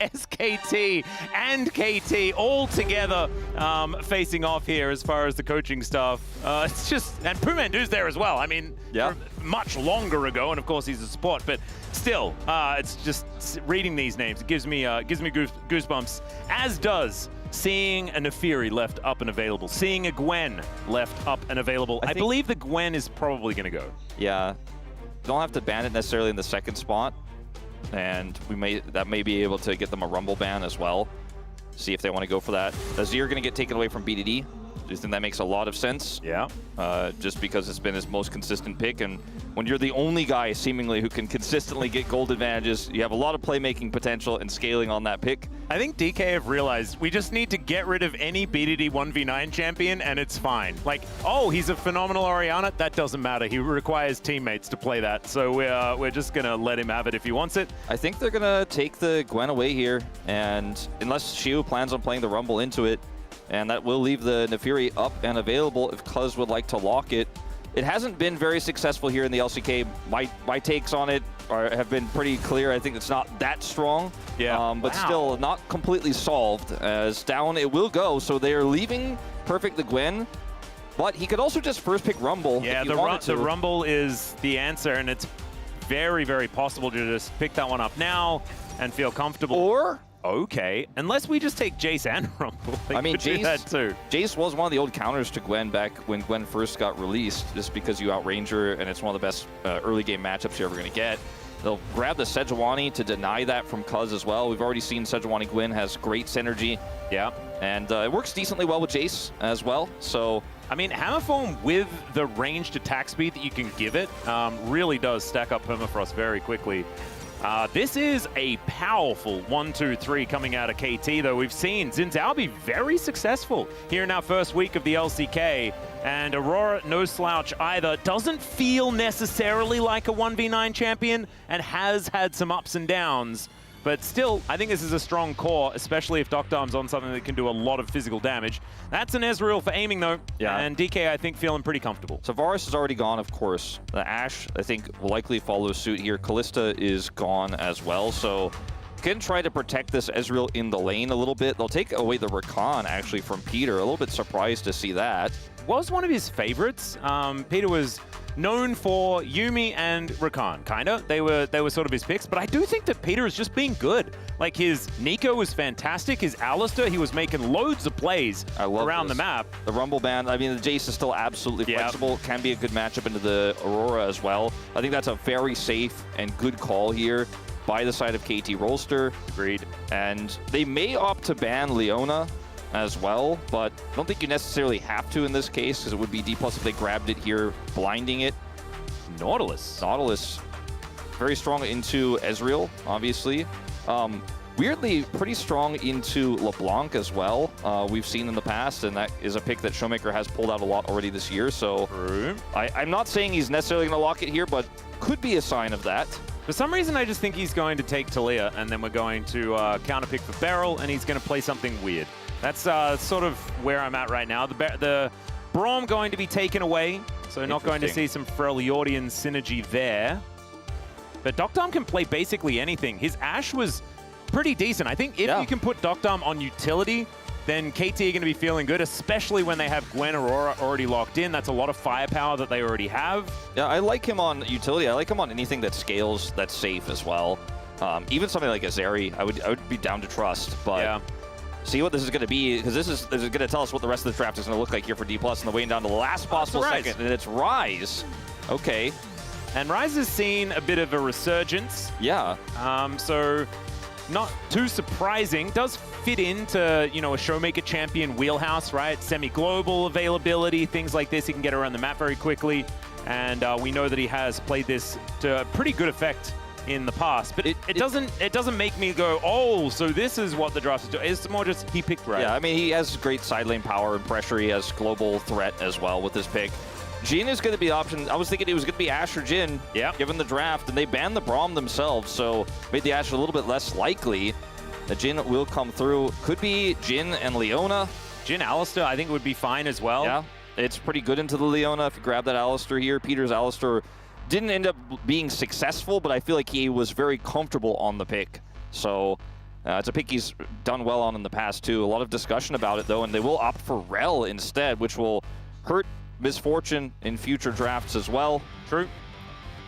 SKT and KT all together facing off here as far as the coaching stuff. It's just, and Pumandu's there as well. I mean, much longer ago, and of course he's a support, but still, it's just reading these names. It gives me goosebumps, as does seeing a Nefiri left up and available, seeing a Gwen left up and available. I believe the Gwen is probably going to go. Yeah, don't have to ban it necessarily in the second spot. And that may be able to get them a Rumble ban as well. See if they want to go for that. Azir going to get taken away from BDD. I think that makes a lot of sense. Yeah. Just because it's been his most consistent pick, and when you're the only guy seemingly who can consistently get gold advantages, you have a lot of playmaking potential and scaling on that pick. I think DK have realized we just need to get rid of any BDD 1v9 champion and it's fine. Like, oh, he's a phenomenal Orianna. That doesn't matter. He requires teammates to play that. So we're just going to let him have it if he wants it. I think they're going to take the Gwen away here, and unless Shiu plans on playing the Rumble into it, and that will leave the Nefiri up and available if Cuz would like to lock it. It hasn't been very successful here in the LCK. My takes on it have been pretty clear. I think it's not that strong, but still not completely solved. As down it will go, so they're leaving Perfect the Gwen, but he could also just first pick Rumble. Yeah, the Rumble is the answer, and it's very, very possible to just pick that one up now and feel comfortable. Or okay, unless we just take Jace and Rumble. I mean, Jace was one of the old counters to Gwen back when Gwen first got released, just because you outrange her, and it's one of the best early game matchups you're ever going to get. They'll grab the Sejuani to deny that from Cuz as well. We've already seen Sejuani Gwen has great synergy. Yeah. And it works decently well with Jace as well. So, I mean, Hammerform with the ranged attack speed that you can give it really does stack up Permafrost very quickly. This is a powerful 1-2-3 coming out of KT, though. We've seen Xin Zhao be very successful here in our first week of the LCK, and Aurora, no slouch either. Doesn't feel necessarily like a 1v9 champion and has had some ups and downs, but still, I think this is a strong core, especially if Doctarm's on something that can do a lot of physical damage. That's an Ezreal for aiming, though, and DK, I think, feeling pretty comfortable. So Varus is already gone, of course. The Ashe, I think, will likely follow suit here. Kalista is gone as well, so can try to protect this Ezreal in the lane a little bit. They'll take away the Rakan, actually, from Peter. A little bit surprised to see that. Was one of his favorites. Peter was known for Yuumi and Rakan, kinda. They were sort of his picks, but I do think that Peter is just being good. Like, his Nico was fantastic, his Alistar, he was making loads of plays around the map. The Rumble ban, I mean, the Jace is still absolutely flexible, can be a good matchup into the Aurora as well. I think that's a very safe and good call here by the side of KT Rolster. Agreed. And they may opt to ban Leona as well, but I don't think you necessarily have to in this case, because it would be D+ if they grabbed it here, blinding it. Nautilus, very strong into Ezreal, obviously. Weirdly, pretty strong into LeBlanc as well. We've seen in the past, and that is a pick that Showmaker has pulled out a lot already this year. So I'm not saying he's necessarily going to lock it here, but could be a sign of that. For some reason, I just think he's going to take Talia, and then we're going to counterpick for Beryl, and he's going to play something weird. That's sort of where I'm at right now. The Braum going to be taken away, so not going to see some Freljordian synergy there. But Doctarm can play basically anything. His Ashe was pretty decent. I think if you can put Doctarm on utility, then KT are going to be feeling good, especially when they have Gwen Aurora already locked in. That's a lot of firepower that they already have. Yeah, I like him on utility. I like him on anything that scales, that's safe as well. Even something like Azeri, I would be down to trust, but see what this is going to be, because this is going to tell us what the rest of the draft is going to look like here for D+, and the way down to the last possible second, and it's Ryze. Okay. And Ryze has seen a bit of a resurgence. Yeah. So not too surprising. Does fit into, you know, a Showmaker champion wheelhouse, right? Semi-global availability, things like this. He can get around the map very quickly, and we know that he has played this to pretty good effect in the past, but it doesn't make me go, oh, so this is what the draft is doing. It's more just he picked right. Yeah, I mean, he has great side lane power and pressure. He has global threat as well with this pick. Jhin is going to be the option. I was thinking it was going to be Ashe or Jhin, given the draft, and they banned the Braum themselves, so made the Ashe a little bit less likely. The Jhin will come through. Could be Jhin and Leona. Jhin Alistar, I think, would be fine as well. Yeah, it's pretty good into the Leona if you grab that Alistar here. Peter's Alistar didn't end up being successful, but I feel like he was very comfortable on the pick. So It's a pick he's done well on in the past, too. A lot of discussion about it, though, and they will opt for Rel instead, which will hurt Misfortune in future drafts as well. True.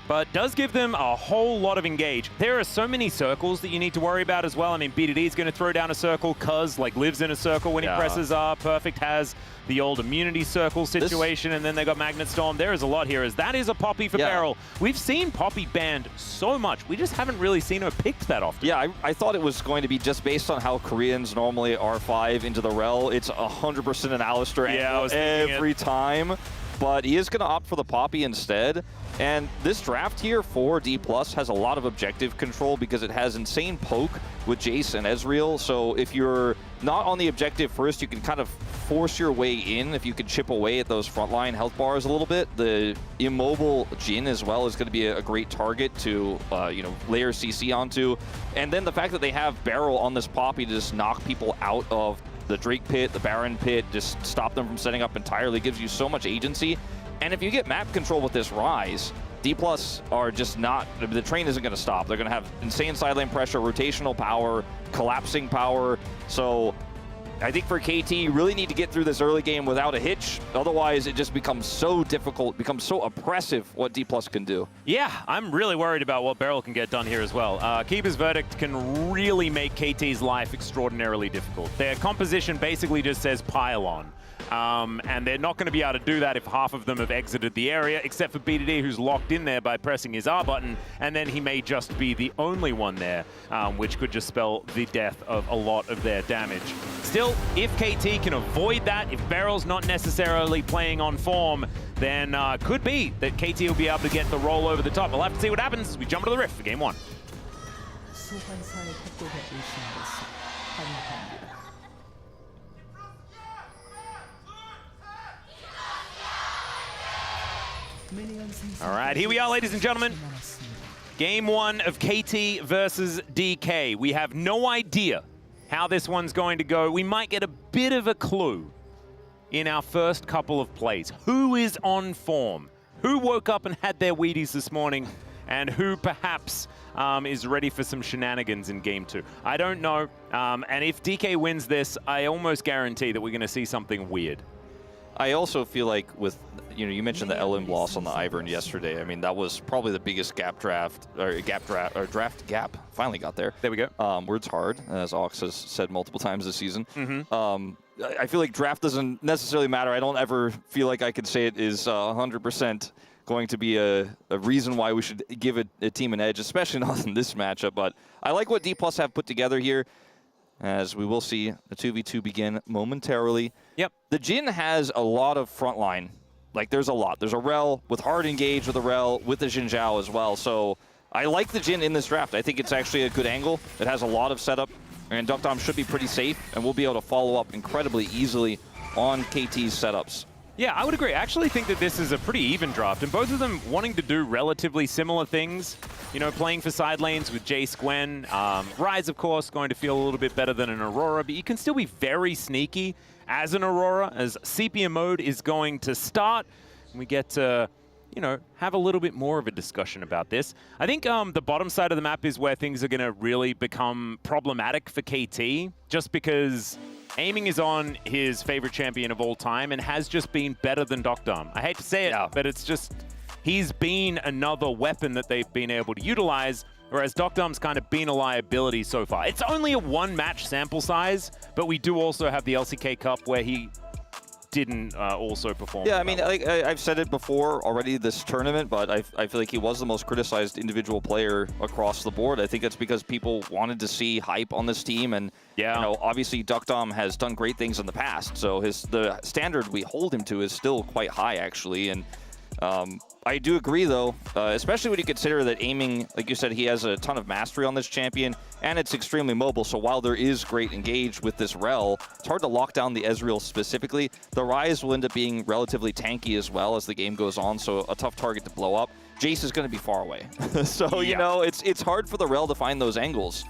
But does give them a whole lot of engage. There are so many circles that you need to worry about as well. I mean, BDD is going to throw down a circle. Cuz lives in a circle when he presses R. Perfect has the old immunity circle situation, and then they got Magnet Storm. There is a lot here, as that is a Poppy for Beryl. We've seen Poppy banned so much. We just haven't really seen her picked that often. Yeah, I thought it was going to be just based on how Koreans normally R5 into the Rel. It's 100% an Alistar angle every time. But he is going to opt for the Poppy instead. And this draft here for D+ has a lot of objective control because it has insane poke with Jace and Ezreal. So if you're not on the objective first, you can kind of force your way in if you can chip away at those frontline health bars a little bit. The immobile Jhin as well is going to be a great target to layer CC onto. And then the fact that they have Beryl on this Poppy to just knock people out of the Drake pit, the Baron pit, just stop them from setting up entirely, gives you so much agency. And if you get map control with this Rise, D+ are just not, the train isn't going to stop. They're going to have insane side lane pressure, rotational power, collapsing power. So I think for KT, you really need to get through this early game without a hitch. Otherwise, it just becomes so difficult, becomes so oppressive what D+ can do. Yeah, I'm really worried about what Beryl can get done here as well. Keeper's Verdict can really make KT's life extraordinarily difficult. Their composition basically just says pile on. And they're not going to be able to do that if half of them have exited the area, except for BDD, who's locked in there by pressing his R button, and then he may just be the only one there, which could just spell the death of a lot of their damage. Still, if KT can avoid that, if Beryl's not necessarily playing on form, then could be that KT will be able to get the roll over the top. We'll have to see what happens as we jump into the Rift for Game 1. All right, here we are, ladies and gentlemen. Game 1 of KT versus DK. We have no idea how this one's going to go. We might get a bit of a clue in our first couple of plays. Who is on form? Who woke up and had their Wheaties this morning? And who perhaps is ready for some shenanigans in Game 2? I don't know. And if DK wins this, I almost guarantee that we're going to see something weird. I also feel like with, you mentioned the LM loss on the Ivern yesterday. I mean, that was probably the biggest draft gap. Finally got there. There we go. Words hard, as Ox has said multiple times this season. I feel like draft doesn't necessarily matter. I don't ever feel like I could say it is 100% going to be a reason why we should give a team an edge, especially not in this matchup. But I like what D+ have put together here, as we will see the 2v2 begin momentarily. Yep. The Jhin has a lot of frontline. Like, there's a lot. There's a Rel with hard engage with a Rel with the Xin Zhao as well. So I like the Jhin in this draft. I think it's actually a good angle. It has a lot of setup, and Duckdom should be pretty safe, and we'll be able to follow up incredibly easily on KT's setups. Yeah, I would agree. I actually think that this is a pretty even draft, and both of them wanting to do relatively similar things. Playing for side lanes with Jace, Gwen. Rise, of course, going to feel a little bit better than an Aurora, but you can still be very sneaky as an Aurora, as Sepia mode is going to start. And we get to, have a little bit more of a discussion about this. I think the bottom side of the map is where things are going to really become problematic for KT, just because aiming is on his favorite champion of all time and has just been better than Duckdom. I hate to say it, but it's just, he's been another weapon that they've been able to utilize, whereas Duckdom's kind of been a liability so far. It's only a one-match sample size, but we do also have the LCK Cup where he didn't also perform. Yeah, I mean, I've said it before already this tournament, but I feel like he was the most criticized individual player across the board. I think that's because people wanted to see hype on this team, and obviously Duckdom has done great things in the past, so the standard we hold him to is still quite high, actually. And I do agree, though, especially when you consider that aiming, like you said, he has a ton of mastery on this champion, and it's extremely mobile. So while there is great engage with this Rel, it's hard to lock down the Ezreal specifically. The Ryze will end up being relatively tanky as well as the game goes on, so a tough target to blow up. Jace is going to be far away. So, it's hard for the Rel to find those angles.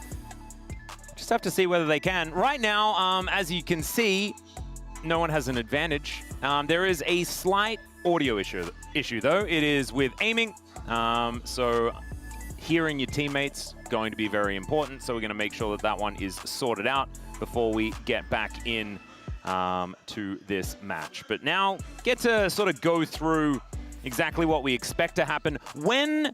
Just have to see whether they can. Right now, as you can see, no one has an advantage. There is a slight audio issue though. It is with aiming. So hearing your teammates going to be very important. So we're going to make sure that that one is sorted out before we get back in to this match. But now get to sort of go through exactly what we expect to happen. When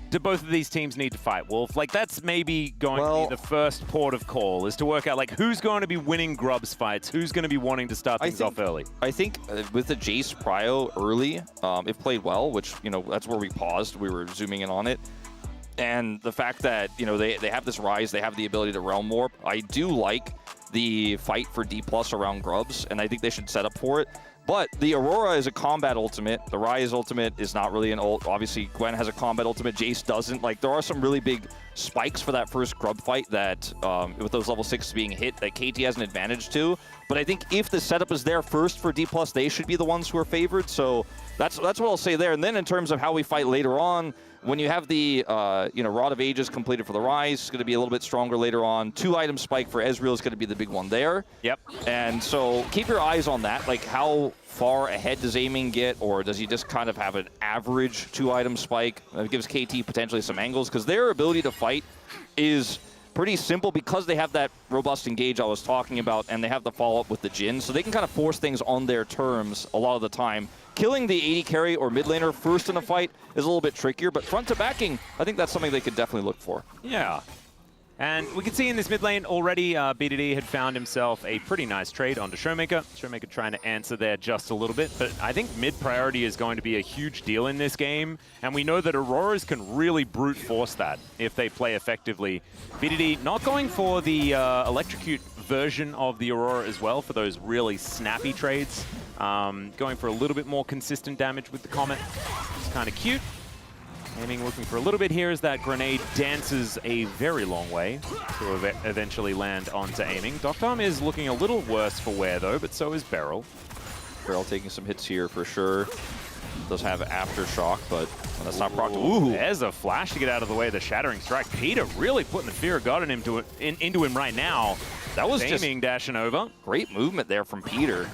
do both of these teams need to fight, Wolf? Like, that's maybe going to be the first port of call, is to work out, like, who's going to be winning Grubs fights, who's going to be wanting to start things off early. I think with the Jace Prio early, it played well, which, you know, that's where we paused. We were zooming in on it. And the fact that, you know, they have this Rise, they have the ability to Realm Warp. I do like the fight for D+ around Grubs, and I think they should set up for it. But the Aurora is a combat ultimate. The Rise ultimate is not really an ult. Obviously, Gwen has a combat ultimate. Jace doesn't. Like, there are some really big spikes for that first Grub fight that, with those level 6s being hit, that KT has an advantage to. But I think if the setup is there first for D+, they should be the ones who are favored. So that's what I'll say there. And then in terms of how we fight later on, when you have the you know, Rod of Ages completed for the Rise, it's going to be a little bit stronger later on. 2-item spike for Ezreal is going to be the big one there. Yep. And so keep your eyes on that. Like, how far ahead does Aiming get, or does he just kind of have an average 2-item spike that gives KT potentially some angles? Because their ability to fight is pretty simple because they have that robust engage I was talking about, and they have the follow-up with the Jhin, so they can kind of force things on their terms a lot of the time. Killing the AD carry or mid laner first in a fight is a little bit trickier, but front to backing, I think that's something they could definitely look for. Yeah. And we can see in this mid lane already, BDD had found himself a pretty nice trade onto Showmaker. Showmaker trying to answer there just a little bit, but I think mid priority is going to be a huge deal in this game, and we know that Auroras can really brute force that if they play effectively. BDD not going for the Electrocute version of the Aurora as well for those really snappy trades. Going for a little bit more consistent damage with the Comet. It's kind of cute. Aiming, looking for a little bit here as that grenade dances a very long way to eventually land onto Aiming. Doctom is looking a little worse for wear though, but so is Beryl. Beryl taking some hits here for sure. Does have Aftershock, but that's not proc. Ooh, there's a flash to get out of the way of the Shattering Strike. Peter really putting the fear of God into him right now. That was Aiming, dashing over. Great movement there from Peter.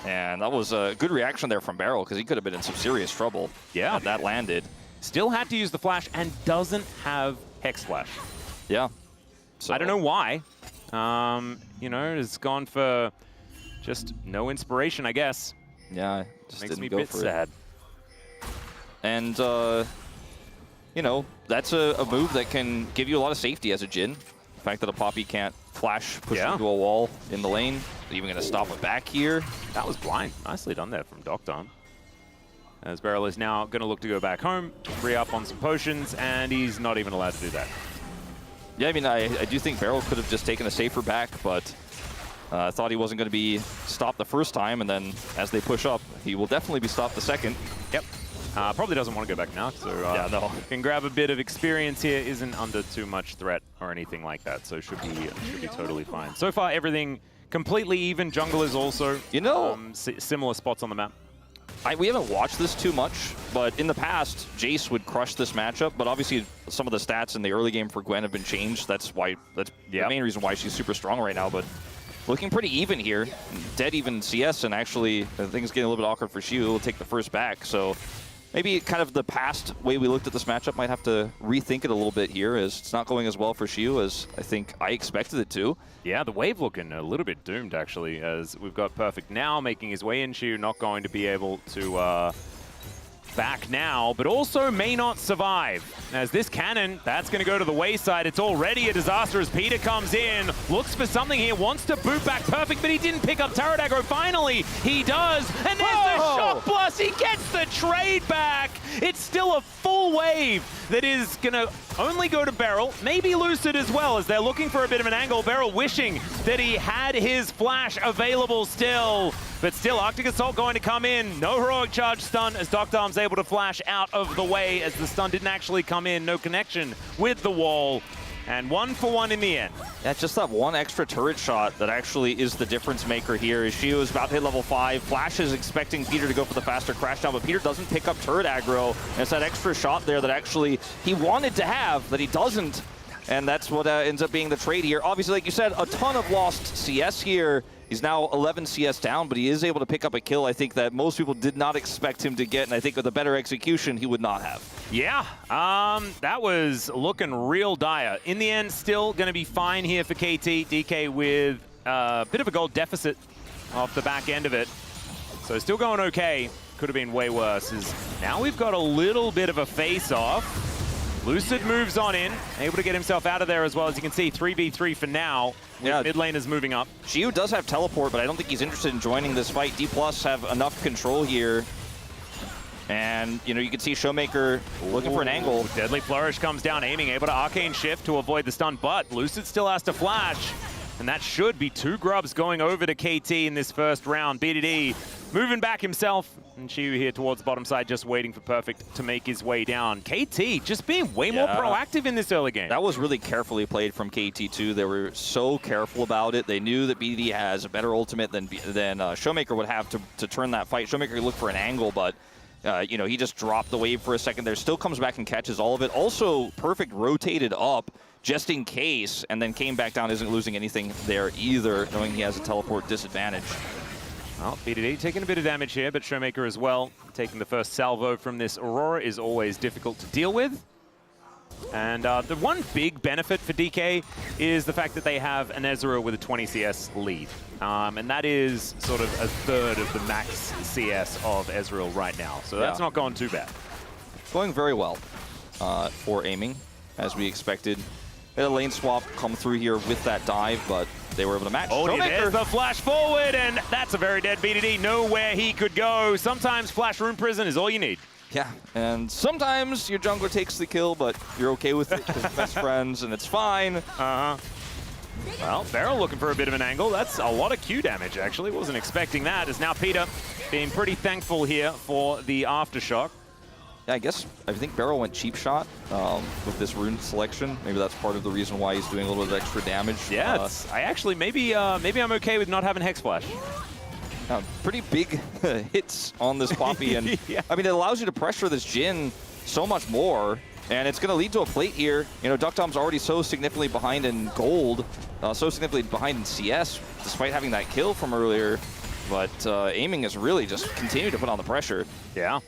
And that was a good reaction there from Beryl, because he could have been in some serious trouble. Yeah. Had that landed. Still had to use the flash and doesn't have Hex Flash. Yeah. So. I don't know why. You know, it's gone for just no inspiration, I guess. Yeah, just makes didn't me go a bit for sad. And, you know, that's a move that can give you a lot of safety as a Jhin. The fact that a Poppy can't flash push into a wall in the lane. Even going to stop it back here. That was blind. Nicely done there from Doctom. As Beryl is now going to look to go back home, re-up on some potions, and he's not even allowed to do that. Yeah, I mean, I do think Beryl could have just taken a safer back, but I thought he wasn't going to be stopped the first time, and then as they push up, he will definitely be stopped the second. Yep. Probably doesn't want to go back now, so yeah, no. Can grab a bit of experience here, isn't under too much threat or anything like that, so should be totally fine. So far, everything completely even. Jungle is also, you know, similar spots on the map. We haven't watched this too much, but in the past, Jace would crush this matchup, but obviously some of the stats in the early game for Gwen have been changed. That's the main reason why she's super strong right now, but looking pretty even here. Dead even CS, and actually things getting a little bit awkward for Xiu. Will take the first back, so maybe kind of the past way we looked at this matchup might have to rethink it a little bit here, as it's not going as well for Xiu as I think I expected it to. Yeah, the wave looking a little bit doomed, actually, as we've got Perfect now making his way in. Xiu not going to be able to back now, but also may not survive. As this cannon, that's going to go to the wayside. It's already a disaster as Peter comes in, looks for something here, wants to boot back Perfect, but he didn't pick up Turret Aggro. Finally, he does, and there's the Shock Blast. He gets the trade back. It's still a full wave that is going to only go to Beryl, maybe Lucid as well, as they're looking for a bit of an angle. Beryl wishing that he had his flash available still. But still, Arctic Assault going to come in. No heroic charge stun as Doctom's able to flash out of the way as the stun didn't actually come in. No connection with the wall. And 1-for-1 in the end. Yeah, just that one extra turret shot that actually is the difference maker here. As Xiu is about to hit level 5. Flash is expecting Peter to go for the faster crash down, but Peter doesn't pick up turret aggro. And it's that extra shot there that actually he wanted to have, that he doesn't. And that's what ends up being the trade here. Obviously, like you said, a ton of lost CS here. He's now 11 CS down, but he is able to pick up a kill, I think, that most people did not expect him to get. And I think with a better execution, he would not have. Yeah, that was looking real dire. In the end, still going to be fine here for KT. DK with a bit of a gold deficit off the back end of it. So still going okay. Could have been way worse. Now we've got a little bit of a face-off. Lucid moves on in, able to get himself out of there as well. As you can see, 3v3 for now. Yeah, mid lane is moving up. Xiu does have teleport, but I don't think he's interested in joining this fight. D+ have enough control here. And, you know, you can see Showmaker looking for an angle. Deadly Flourish comes down, aiming, able to Arcane Shift to avoid the stun, but Lucid still has to flash. And that should be 2 grubs going over to KT in this first round. BDD moving back himself. And Xiu here towards the bottom side, just waiting for Perfect to make his way down. KT just being way more proactive in this early game. That was really carefully played from KT too. They were so careful about it. They knew that BDD has a better ultimate than Showmaker would have to turn that fight. Showmaker could look for an angle, but you know, he just dropped the wave for a second there. Still comes back and catches all of it. Also, Perfect rotated up just in case, and then came back down, isn't losing anything there either, knowing he has a teleport disadvantage. Well, BDD taking a bit of damage here, but Showmaker as well. Taking the first salvo from this Aurora is always difficult to deal with. And the one big benefit for DK is the fact that they have an Ezreal with a 20 CS lead. And that is sort of a third of the max CS of Ezreal right now. So that's not going too bad. Going very well for aiming, as we expected. They had a lane swap come through here with that dive, but they were able to match. Oh, there's the flash forward, and that's a very dead BDD. Nowhere he could go. Sometimes Flash Rune Prison is all you need. Yeah, and sometimes your jungler takes the kill, but you're okay with it because you're best friends, and it's fine. Well, Beryl looking for a bit of an angle. That's a lot of Q damage, actually. Wasn't expecting that. As now Peter being pretty thankful here for the Aftershock. Yeah, I think Beryl went cheap shot with this rune selection. Maybe that's part of the reason why he's doing a little bit of extra damage. Yeah, I actually, maybe I'm okay with not having Hex Flash. Pretty big hits on this Poppy, and I mean, it allows you to pressure this Jhin so much more, and it's going to lead to a plate here. You know, Duckdom's already so significantly behind in gold, so significantly behind in CS, despite having that kill from earlier, but aiming has really just continued to put on the pressure. Yeah.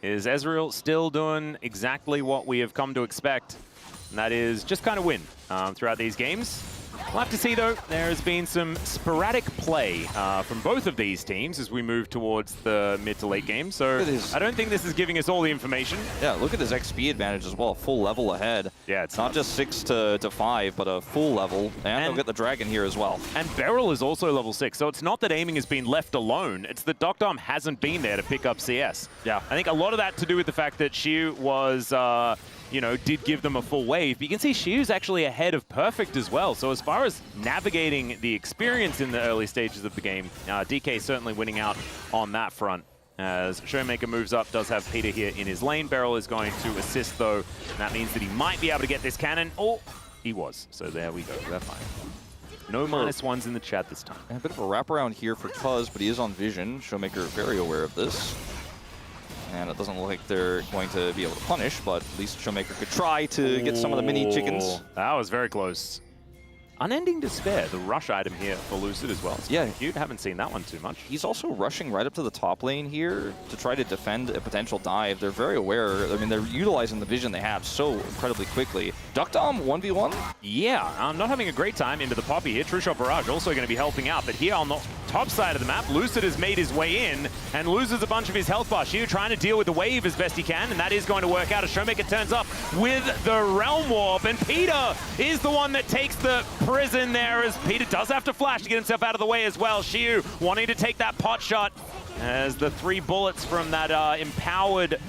Is Ezreal still doing exactly what we have come to expect, and that is just kind of win throughout these games. We'll have to see, though. There has been some sporadic play from both of these teams as we move towards the mid to late game, so I don't think this is giving us all the information. Yeah, look at his XP advantage as well, a full level ahead. Yeah, it's not just 6 to 5, but a full level, and they'll get the dragon here as well. And Beryl is also level 6, so it's not that aiming has been left alone, it's that Duckdom hasn't been there to pick up CS. Yeah. I think a lot of that to do with the fact that Xiu was... you know, did give them a full wave. But you can see Xiu's actually ahead of Perfect as well. So as far as navigating the experience in the early stages of the game, DK certainly winning out on that front. As Showmaker moves up, does have Peter here in his lane. Beryl is going to assist, though. And that means that he might be able to get this cannon. Oh, he was. So there we go. They're fine. No -1s in the chat this time. A bit of a wraparound here for Cuz, but he is on vision. Showmaker very aware of this. And it doesn't look like they're going to be able to punish, but at least Showmaker could try to get some of the mini chickens. That was very close. Unending Despair, the rush item here for Lucid as well. It's cute. Haven't seen that one too much. He's also rushing right up to the top lane here to try to defend a potential dive. They're very aware. I mean, they're utilizing the vision they have so incredibly quickly. Duckdom 1v1? Yeah, I'm not having a great time into the Poppy here. True Shot Barrage also going to be helping out, but here on the top side of the map, Lucid has made his way in and loses a bunch of his health bar. Xiu trying to deal with the wave as best he can, and that is going to work out as Showmaker turns up with the Realm Warp, and Peter is the one that takes the prison there, as Peter does have to flash to get himself out of the way as well. Xiu wanting to take that pot shot as the 3 bullets from that empowered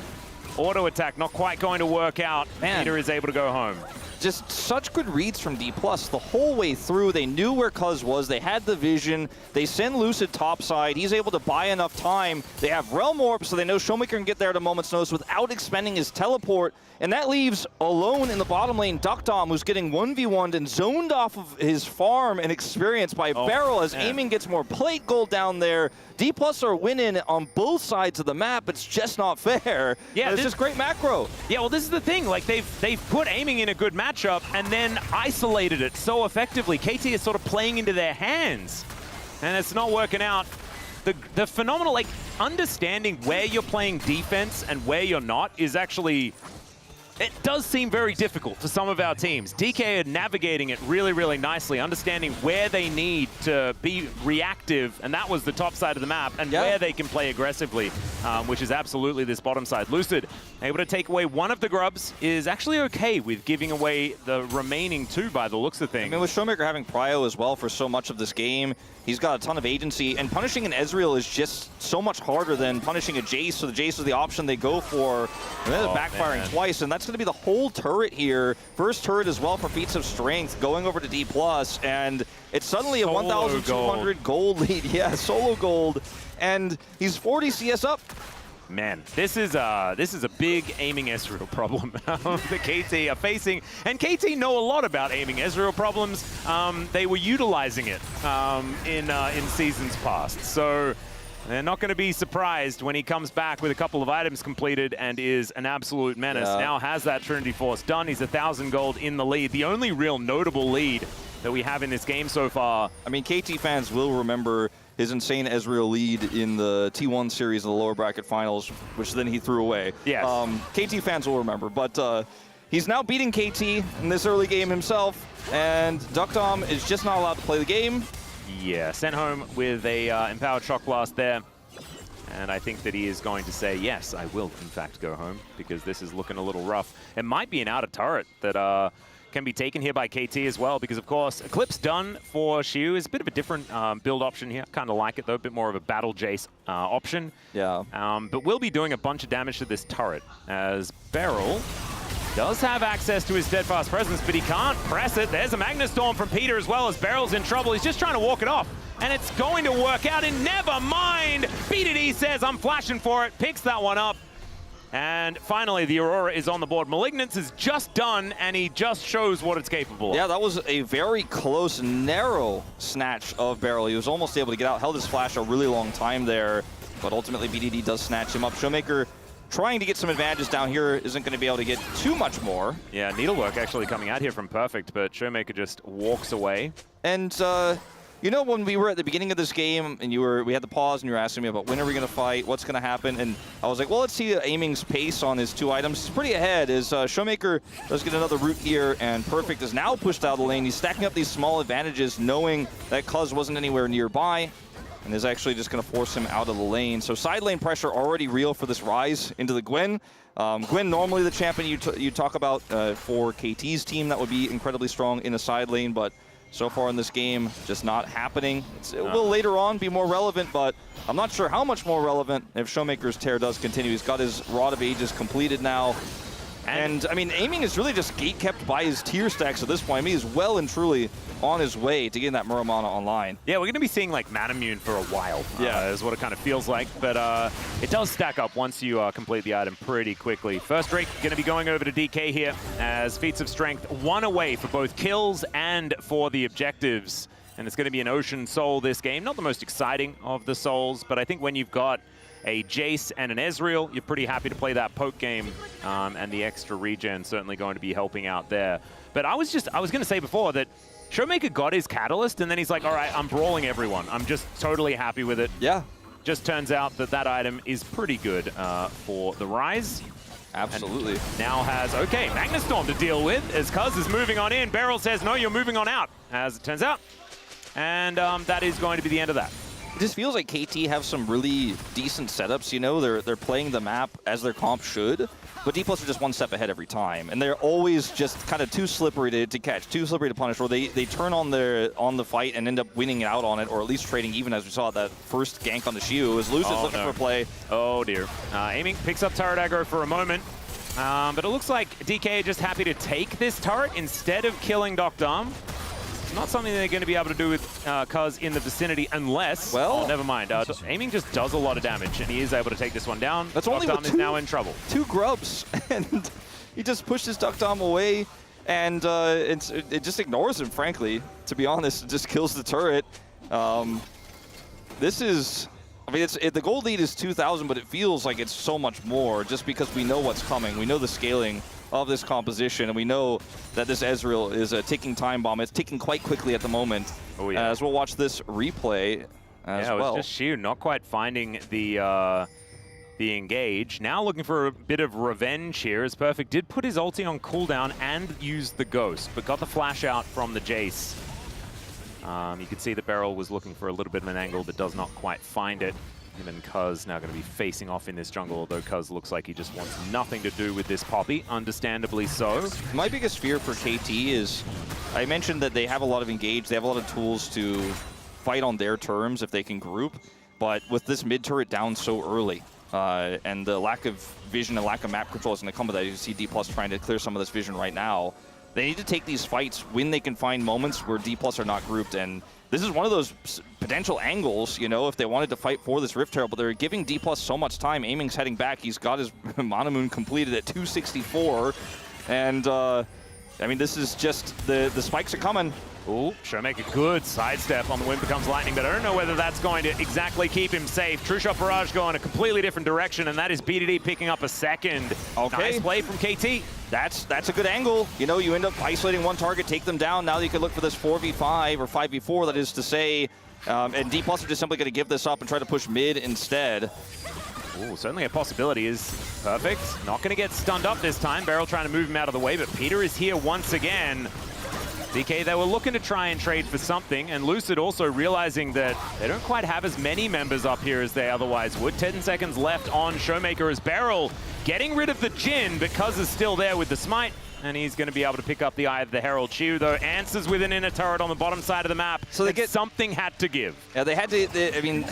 auto attack not quite going to work out. Peter is able to go home. Just such good reads from D+. The whole way through, they knew where Cuz was. They had the vision. They send Lucid topside. He's able to buy enough time. They have Realm Orb, so they know Showmaker can get there at a moment's notice without expending his teleport. And that leaves alone in the bottom lane Duckdom, who's getting 1v1'd and zoned off of his farm and experience by Beryl as aiming gets more plate gold down there. D+ are winning on both sides of the map. It's just not fair. Yeah, it's just great macro. Yeah, well, this is the thing. Like, they've put aiming in a good matchup and then isolated it so effectively. KT is sort of playing into their hands, and it's not working out. The phenomenal, like, understanding where you're playing defense and where you're not is actually it does seem very difficult for some of our teams. DK are navigating it really, really nicely, understanding where they need to be reactive, and that was the top side of the map, and where they can play aggressively, which is absolutely this bottom side. Lucid, able to take away one of the grubs, is actually okay with giving away the remaining 2 by the looks of things. I mean, with Showmaker having Prio as well for so much of this game, he's got a ton of agency, and punishing an Ezreal is just so much harder than punishing a Jace, so the Jace is the option they go for, and then backfiring twice, and that's going to be the whole turret here. First turret as well for Feats of Strength, going over to D+, and it's suddenly a 1,200 gold lead. Yeah, solo gold, and he's 40 CS up. Man, this is a big aiming Ezreal problem the KT are facing, and KT know a lot about aiming Ezreal problems. They were utilizing it in seasons past, so they're not going to be surprised when he comes back with a couple of items completed and is an absolute menace. Now has that Trinity Force done. He's 1,000 gold in the lead, the only real notable lead that we have in this game so far. I mean, KT fans will remember his insane Ezreal lead in the T1 series of the lower bracket finals, which then he threw away. Yes. KT fans will remember, but he's now beating KT in this early game himself, and Duckdom is just not allowed to play the game. Yeah, sent home with a empowered shock blast there. And I think that he is going to say, yes, I will, in fact, go home, because this is looking a little rough. It might be an outer turret that can be taken here by KT as well, because, of course, Eclipse done for Xiu is a bit of a different build option here. Kind of like it, though, a bit more of a battle Jace option. Yeah. But we'll be doing a bunch of damage to this turret, as Beryl does have access to his Steadfast Presence, but he can't press it. There's a Magnus Storm from Peter as well, as Beryl's in trouble. He's just trying to walk it off, and it's going to work out, and never mind. BDD says, I'm flashing for it, picks that one up. And finally, the Aurora is on the board. Malignance is just done, and he just shows what it's capable of. Yeah, that was a very close, narrow snatch of Beryl. He was almost able to get out, held his flash a really long time there, but ultimately BDD does snatch him up. Showmaker trying to get some advantages down here, isn't going to be able to get too much more. Yeah, Needlework actually coming out here from Perfect, but Showmaker just walks away. And, you know, when we were at the beginning of this game and we had the pause and you were asking me about when are we going to fight, what's going to happen, and I was like, well, let's see Aiming's pace on his 2 items. He's pretty ahead as Showmaker does get another root here, and Perfect is now pushed out of the lane. He's stacking up these small advantages, knowing that Cuz wasn't anywhere nearby, and is actually just going to force him out of the lane. So side lane pressure already real for this rise into the Gwen. Gwen, normally the champion you talk about for KT's team, that would be incredibly strong in the side lane, but so far in this game, just not happening. It will later on be more relevant, but I'm not sure how much more relevant if Showmaker's tear does continue. He's got his Rod of Ages completed now. And I mean, Aiming is really just gate-kept by his tier stacks at this point. I mean, he's well and truly on his way to getting that Muramana online. Yeah, we're going to be seeing like Manamune for a while, is what it kind of feels like. But it does stack up once you complete the item pretty quickly. First Drake going to be going over to DK here as Feats of Strength 1 away for both kills and for the objectives. And it's going to be an Ocean Soul this game. Not the most exciting of the souls, but I think when you've got a Jace and an Ezreal, you're pretty happy to play that poke game, and the extra regen certainly going to be helping out there. But I was going to say before that Showmaker got his Catalyst, and then he's like, all right, I'm brawling everyone. I'm just totally happy with it. Yeah. Just turns out that that item is pretty good for the Rise. Absolutely. And now has, okay, Magnus Storm to deal with as Cuz is moving on in. Beryl says, no, you're moving on out, as it turns out. And that is going to be the end of that. It just feels like KT have some really decent setups, you know? They're playing the map as their comp should, but D+ are just one step ahead every time. And they're always just kind of too slippery to catch, too slippery to punish, or they turn on the fight and end up winning out on it, or at least trading even, as we saw that first gank on the Xiu. As Luce is looking for play. Oh dear. Aiming picks up turret aggro for a moment, but it looks like DK are just happy to take this turret instead of killing Duckdom. Not something they're going to be able to do with Cuz in the vicinity unless... Well, never mind. Aiming just does a lot of damage, and he is able to take this one down. That's only with is now in trouble. 2 grubs, and he just pushes Duckdom away, and it just ignores him, frankly. To be honest, it just kills the turret. This is... I mean, the gold lead is 2,000, but it feels like it's so much more just because we know what's coming. We know the scaling of this composition, and we know that this Ezreal is a ticking time bomb. It's ticking quite quickly at the moment. Oh, yeah. As we'll watch this replay as well. Yeah, it was just Xiu not quite finding the the engage. Now looking for a bit of revenge here, as Perfect did put his ulti on cooldown and used the Ghost, but got the flash out from the Jace. You could see that Beryl was looking for a little bit of an angle, but does not quite find it. Him and Cuz now going to be facing off in this jungle, although Cuz looks like he just wants nothing to do with this Poppy, understandably so. My biggest fear for KT is, I mentioned that they have a lot of engage, they have a lot of tools to fight on their terms if they can group, but with this mid turret down so early, and the lack of vision and lack of map control is going to come with that. You see D+ trying to clear some of this vision right now. They need to take these fights when they can find moments where D+ are not grouped, and this is one of those potential angles, you know, if they wanted to fight for this Rift Herald, but they're giving D+ so much time. Aiming's heading back. He's got his Monomoon completed at 264, and I mean, this is just, the spikes are coming. Ooh, Showmaker, good sidestep on the Wind Becomes Lightning, but I don't know whether that's going to exactly keep him safe. True Shot Barrage going a completely different direction, and that is BDD picking up a second. Okay. Nice play from KT. That's a good angle. You know, you end up isolating one target, take them down. Now you can look for this 4v5 or 5v4, that is to say, and D+ are just simply going to give this up and try to push mid instead. Ooh, certainly a possibility. Is Perfect not going to get stunned up this time. Beryl trying to move him out of the way, but Peter is here once again. DK, they were looking to try and trade for something, and Lucid also realizing that they don't quite have as many members up here as they otherwise would. 10 seconds left on Showmaker as Beryl getting rid of the Jhin, but Cuz is still there with the Smite, and he's going to be able to pick up the Eye of the Herald. Chiu, though, answers with an inner turret on the bottom side of the map. So they get something had to give. Yeah, they had to, I mean,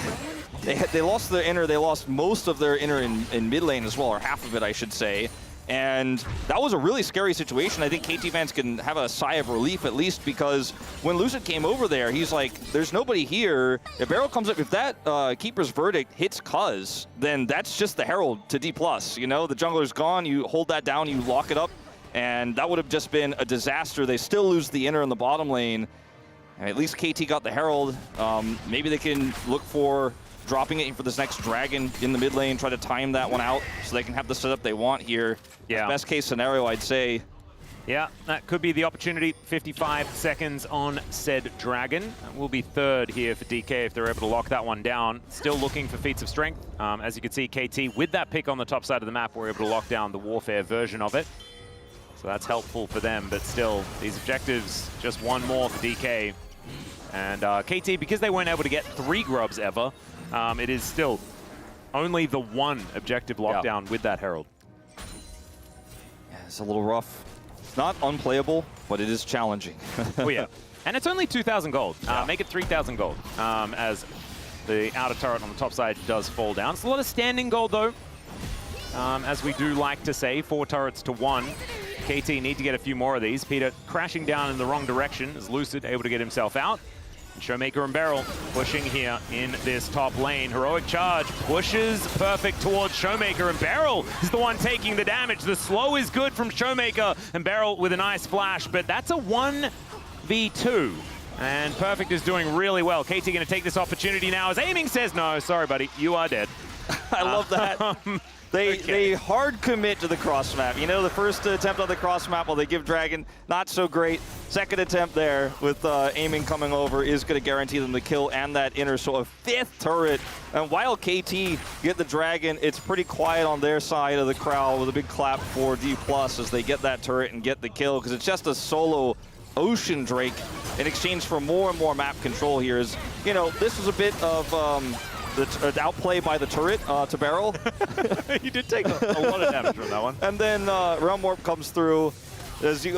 they lost their inner, they lost most of their inner in mid lane as well, or half of it, I should say. And that was a really scary situation. I think KT fans can have a sigh of relief at least, because when Lucid came over there, he's like, there's nobody here. If Beryl comes up, if that Keeper's Verdict hits Cuz, then that's just the Herald to D+. You know, the jungler's gone, you hold that down, you lock it up, and that would have just been a disaster. They still lose the inner in the bottom lane. And at least KT got the Herald. Maybe they can look for dropping it for this next Dragon in the mid lane, try to time that one out so they can have the setup they want here. Yeah. Best case scenario, I'd say. Yeah, that could be the opportunity. 55 seconds on said Dragon. That will be third here for DK if they're able to lock that one down. Still looking for feats of strength. As you can see, KT with that pick on the top side of the map, were able to lock down the Warfare version of it. So that's helpful for them, but still, these objectives, just one more for DK. And KT, because they weren't able to get 3 grubs ever, it is still only the one objective lockdown with that Herald. Yeah, it's a little rough. It's not unplayable, but it is challenging. Oh yeah, and it's only 2,000 gold. Make it 3,000 gold as the outer turret on the top side does fall down. It's a lot of standing gold though, as we do like to say, 4 turrets to 1. KT need to get a few more of these. Peter crashing down in the wrong direction as Lucid able to get himself out. Showmaker and Beryl pushing here in this top lane. Heroic Charge pushes Perfect towards Showmaker, and Beryl is the one taking the damage. The slow is good from Showmaker, and Beryl with a nice flash, but that's a 1v2. And Perfect is doing really well. KT going to take this opportunity now as Aiming says, no, sorry buddy, you are dead. I love that. They hard commit to the cross map. You know, the first attempt on the cross map, well, they give Dragon, not so great. Second attempt there with Aiming coming over is going to guarantee them the kill and that inner, so a 5th turret. And while KT get the Dragon, it's pretty quiet on their side of the crowd with a big clap for D+ as they get that turret and get the kill, because it's just a solo Ocean Drake in exchange for more and more map control here. Is, you know, this was a bit of the outplay by the turret to Beryl. You did take a lot of damage from that one. And then Realm Warp comes through. As you,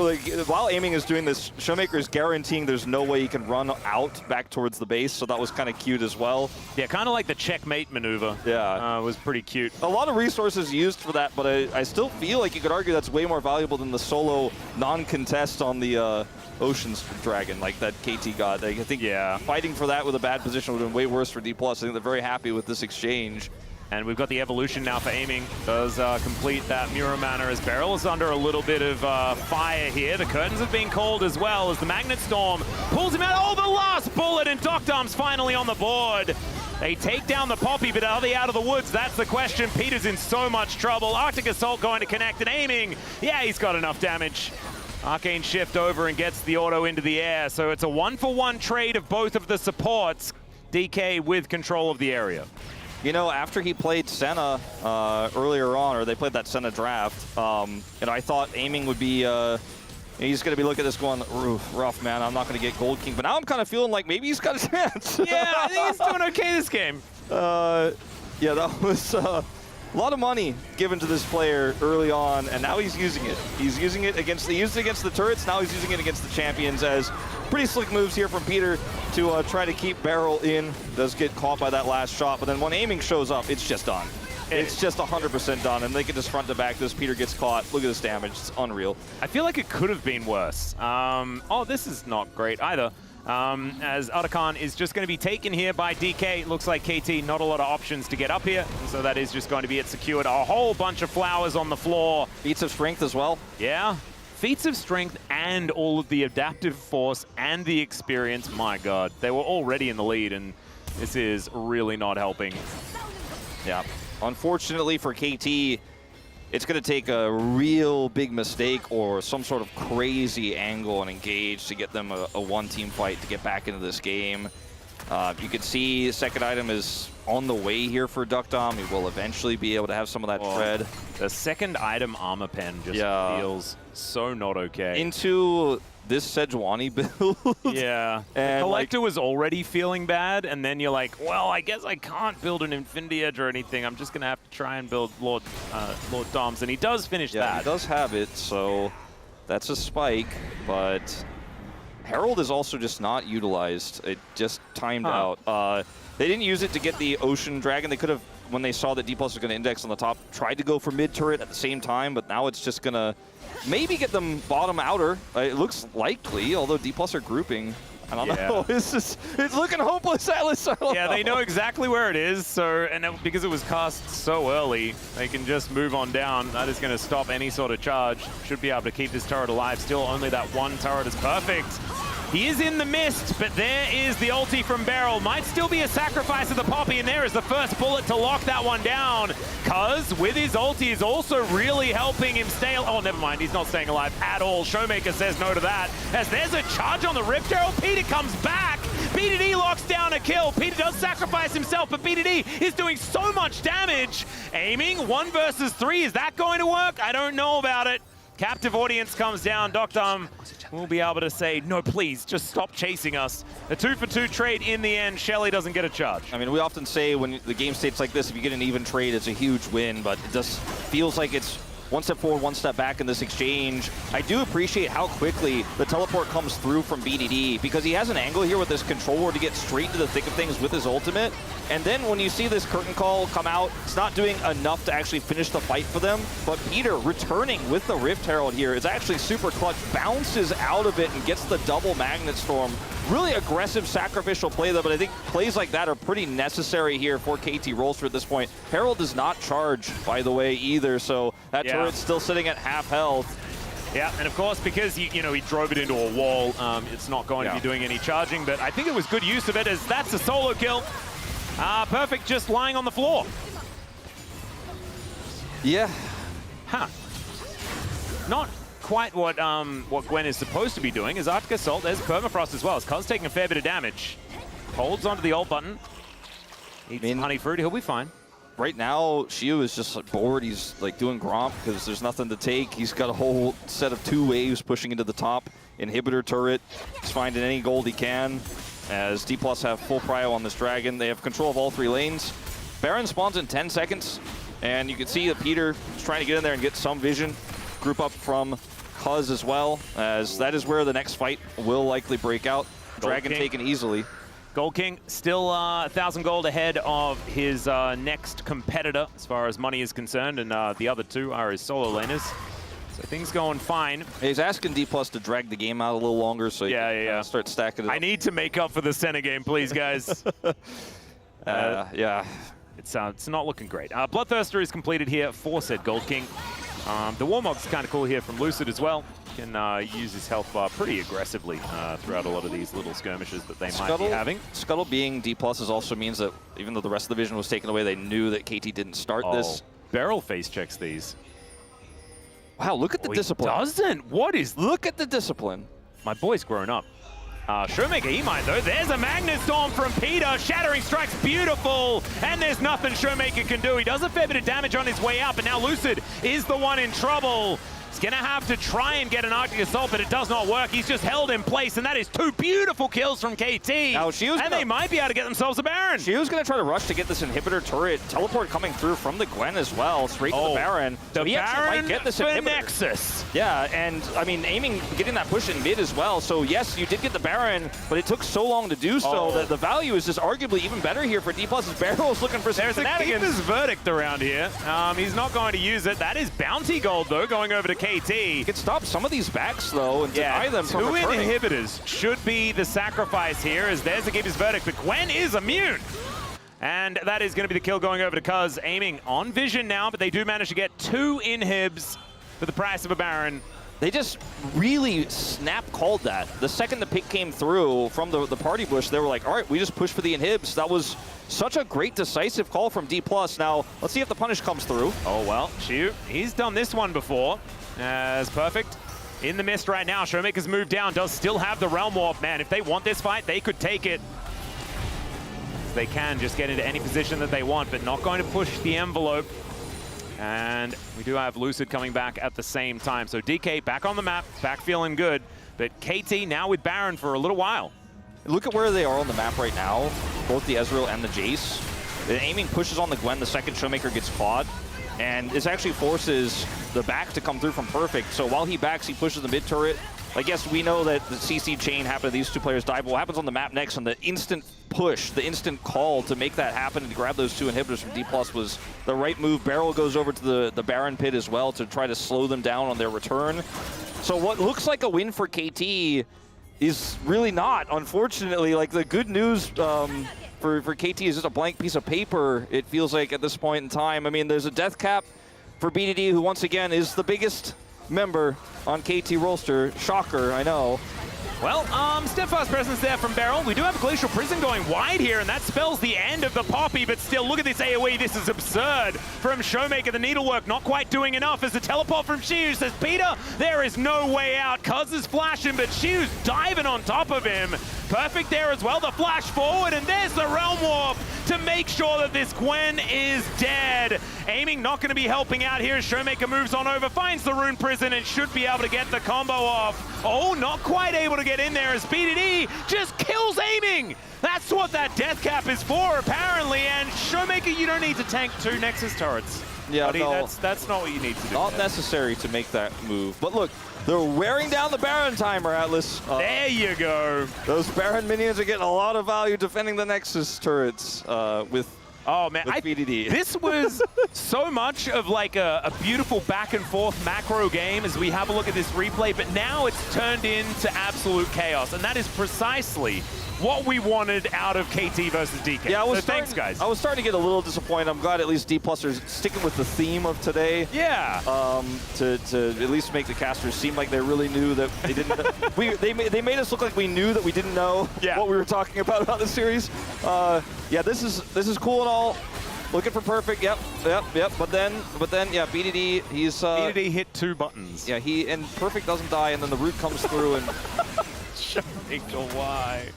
while Aiming is doing this, Showmaker is guaranteeing there's no way he can run out back towards the base, so that was kind of cute as well. Yeah, kind of like the checkmate maneuver. Yeah. Was pretty cute. A lot of resources used for that, but I still feel like you could argue that's way more valuable than the solo non-contest on the Ocean's Dragon, like that KT got. I think fighting for that with a bad position would have been way worse for D+. I think they're very happy with this exchange. And we've got the evolution now for Aiming. Does complete that Mirror Mana as Beryl is under a little bit of fire here. The curtains have been called as well as the Magnet Storm pulls him out. Oh, the last bullet, and Doctarm's finally on the board. They take down the Poppy, but are they out of the woods? That's the question. Peter's in so much trouble. Arctic Assault going to connect, and Aiming, yeah, he's got enough damage. Arcane Shift over and gets the auto into the air. So it's a 1-for-1 trade of both of the supports. DK with control of the area. You know, after he played Senna earlier on, or they played that Senna draft, and I thought aiming would be, he's going to be looking at this going, rough, man, I'm not going to get Gold King. But now I'm kind of feeling like maybe he's got a chance. Yeah, I think he's doing okay this game. Yeah, that was a lot of money given to this player early on, and now he's using it. He's using it against the turrets, now he's using it against the champions as pretty slick moves here from Peter to try to keep Beryl in. Does get caught by that last shot, but then when aiming shows up, it's just done. It's just 100% done, and they can just front to back this. Peter gets caught. Look at this damage. It's unreal. I feel like it could have been worse. Oh, this is not great either. As Arakan is just going to be taken here by DK. Looks like KT, not a lot of options to get up here. And so that is just going to be it secured. A whole bunch of flowers on the floor. Feats of strength as well. Yeah. Feats of strength and all of the adaptive force and the experience. My God, they were already in the lead, and this is really not helping. Yeah. Unfortunately for KT, it's going to take a real big mistake or some sort of crazy angle and engage to get them a one-team fight to get back into this game. You can see the second item is on the way here for Duckdom. He will eventually be able to have some of that tread. The second item armor pen just feels so not okay. Into this Sejuani build. Yeah. And the Collector was already feeling bad, and then you're like, well, I guess I can't build an Infinity Edge or anything. I'm just going to have to try and build Lord Doms, and he does finish that. Yeah, he does have it, so that's a spike, but Herald is also just not utilized. It just timed out. They didn't use it to get the Ocean Dragon. They could have, when they saw that D+ was going to index on the top, tried to go for mid turret at the same time, but now it's just going to maybe get them bottom outer. It looks likely, although D+ are grouping. I don't know. It's looking hopeless, Atlas. Yeah, they know exactly where it is, so because it was cast so early, they can just move on down. That is going to stop any sort of charge. Should be able to keep this turret alive. Still, only that one turret is perfect. He is in the mist, but there is the ulti from Beryl. Might still be a sacrifice of the Poppy, and there is the first bullet to lock that one down. Cuz with his ulti is also really helping him stay. Oh, never mind. He's not staying alive at all. Showmaker says no to that. As there's a charge on the Rift Herald, Peter comes back. BDD locks down a kill. Peter does sacrifice himself, but BDD is doing so much damage. Aiming 1 versus 3. Is that going to work? I don't know about it. Captive audience comes down. Duckdom will be able to say, no, please, just stop chasing us. A 2-for-2 trade in the end. Shelly doesn't get a charge. I mean, we often say when the game states like this, if you get an even trade, it's a huge win, but it just feels like it's one step forward, one step back in this exchange. I do appreciate how quickly the teleport comes through from BDD, because he has an angle here with this control ward to get straight into the thick of things with his ultimate. And then when you see this curtain call come out, it's not doing enough to actually finish the fight for them. But Peter returning with the Rift Herald here is actually super clutch, bounces out of it and gets the double Magnet Storm. Really aggressive sacrificial play though, but I think plays like that are pretty necessary here for KT Rolster at this point. Herald does not charge, by the way, either, so that turret's still sitting at half health. Yeah, and of course, because he drove it into a wall, it's not going to be doing any charging, but I think it was good use of it, as that's a solo kill. Perfect, just lying on the floor. Yeah. Huh. Not quite what Gwen is supposed to be doing. As Arctic Assault, there's Permafrost as well. As Cuz taking a fair bit of damage. Holds onto the ult button. Eats honey fruit, he'll be fine. Right now, Shiu is just bored. He's like doing Gromp because there's nothing to take. He's got a whole set of 2 waves pushing into the top. Inhibitor turret. He's finding any gold he can. As D+ have full prio on this dragon. They have control of all 3 lanes. Baron spawns in 10 seconds. And you can see that Peter is trying to get in there and get some vision. Group up from Cuz as well, as that is where the next fight will likely break out. Dragon taken easily. Gold King still 1,000 gold ahead of his next competitor as far as money is concerned, and the other 2 are his solo laners. So things going fine. He's asking D+ to drag the game out a little longer so he can start stacking it up. I need to make up for the Senna game, please, guys. Yeah. It's not looking great. Bloodthirster is completed here for said Gold King. The Warmog's kind of cool here from Lucid as well. Can use his health bar pretty aggressively throughout a lot of these little skirmishes that they might be having. Scuttle being D+ also means that even though the rest of the vision was taken away, they knew that KT didn't start this. Beryl face checks these. Wow, look at the discipline. He doesn't. What is... Look at the discipline. My boy's grown up. Showmaker, he might though. There's a Magnet Storm from Peter. Shattering Strike's beautiful, and there's nothing Showmaker can do. He does a fair bit of damage on his way out, but now Lucid is the one in trouble. He's gonna have to try and get an Arctic Assault, but it does not work. He's just held in place, and that is 2 beautiful kills from KT. Now, they might be able to get themselves a Baron. She was gonna try to rush to get this inhibitor turret. Teleport coming through from the Gwen as well, straight to the Baron. The Baron might get this inhibitor. Nexus. Yeah, and I mean, aiming, getting that push in mid as well. So yes, you did get the Baron, but it took so long to do so that the value is just arguably even better here for D+. Barrel's looking for some shenanigans. There's a Keeper's Verdict around here. He's not going to use it. That is bounty gold though, going over to KT. Could stop some of these backs though and deny them from returning. 2 inhibitors should be the sacrifice here, as there's the Keeper's Verdict, but Gwen is immune. And that is going to be the kill going over to Cuz, aiming on Vision now, but they do manage to get 2 inhibs for the price of a Baron. They just really snap called that. The second the pick came through from the party bush, they were like, all right, we just push for the inhibs. That was such a great decisive call from D+. Now, let's see if the punish comes through. Oh, well, Shiu, he's done this one before. As Perfect in the mist right now. Showmaker's moved down, does still have the Realm Warp. Man, if they want this fight, they could take it. They can just get into any position that they want, but not going to push the envelope. And we do have Lucid coming back at the same time. So DK back on the map, back feeling good. But KT now with Baron for a little while. Look at where they are on the map right now, both the Ezreal and the Jace. The aiming pushes on the Gwen, the second Showmaker gets caught. And this actually forces the back to come through from Perfect. So while he backs, he pushes the mid turret. I guess we know that the CC chain happened, these 2 players die, but what happens on the map next, and the instant push, the instant call to make that happen and to grab those 2 inhibitors from D+ was the right move. Barrel goes over to the Baron pit as well to try to slow them down on their return. So what looks like a win for KT is really not, unfortunately. Like, the good news for KT is just a blank piece of paper, it feels like, at this point in time. I mean, there's a death cap for BDD, who once again is the biggest member on KT roster. Shocker, I know. Well, steadfast presence there from Beryl. We do have a Glacial Prison going wide here, and that spells the end of the Poppy, but still, look at this AoE. This is absurd from Showmaker. The needlework not quite doing enough as the teleport from Shiu says, Peter, there is no way out. Cuz is flashing, but Shiu's diving on top of him. Perfect there as well, the flash forward, and there's the Realm Warp to make sure that this Gwen is dead. Aiming not going to be helping out here as Showmaker moves on over, finds the Rune Prison, and should be able to get the combo off. Oh, not quite able to get in there as BDD just kills Aiming. That's what that death cap is for, apparently, and Showmaker, you don't need to tank 2 Nexus turrets. Yeah, buddy, no, that's not what you need to do. Not necessary to make that move. But look, they're wearing down the Baron timer, Atlas. There you go. Those Baron minions are getting a lot of value defending the Nexus turrets with BDD. This was so much of like a beautiful back and forth macro game as we have a look at this replay, but now it's turned into absolute chaos, and that is precisely what we wanted out of KT versus DK. Yeah, thanks, guys. I was starting to get a little disappointed. I'm glad at least D+ are sticking with the theme of today. Yeah. To at least make the casters seem like they really knew that they didn't. they made us look like we knew that we didn't know what we were talking about the series. Yeah, this is cool and all. Looking for Perfect. Yep. But then, yeah, BDD. He's BDD hit 2 buttons. Yeah, and Perfect doesn't die, and then the root comes through and. Showmaker, why?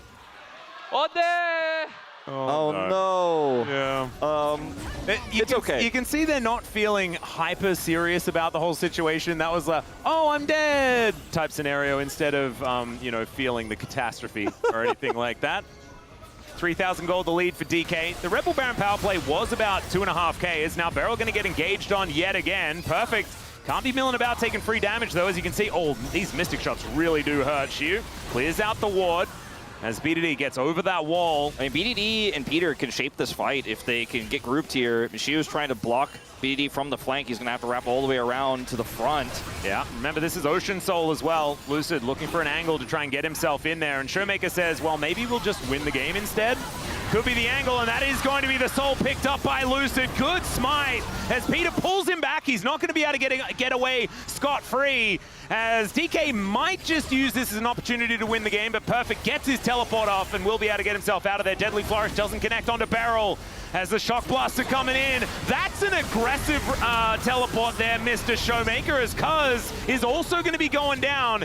Oh no. Yeah. It's okay. You can see they're not feeling hyper serious about the whole situation. That was a, oh, I'm dead type scenario instead of, you know, feeling the catastrophe or anything like that. 3,000 gold the lead for DK. The Rebel Baron power play was about 2.5K. Is now Beryl going to get engaged on yet again. Perfect. Can't be milling about taking free damage though, as you can see. Oh, these Mystic shots really do hurt. Shiu clears out the ward as BDD gets over that wall. I mean, BDD and Peter can shape this fight if they can get grouped here. Shiu's trying to block BDD from the flank. He's going to have to wrap all the way around to the front. Yeah, remember, this is Ocean Soul as well. Lucid looking for an angle to try and get himself in there. And Showmaker says, well, maybe we'll just win the game instead. Could be the angle, and that is going to be the soul picked up by Lucid. Good smite as Peter pulls him back. He's not going to be able to get away scot-free, as DK might just use this as an opportunity to win the game, but Perfect gets his teleport off and will be able to get himself out of there. Deadly Flourish doesn't connect onto Beryl as the Shock Blaster coming in. That's an aggressive teleport there, Mr. Showmaker, as Cuz is also going to be going down.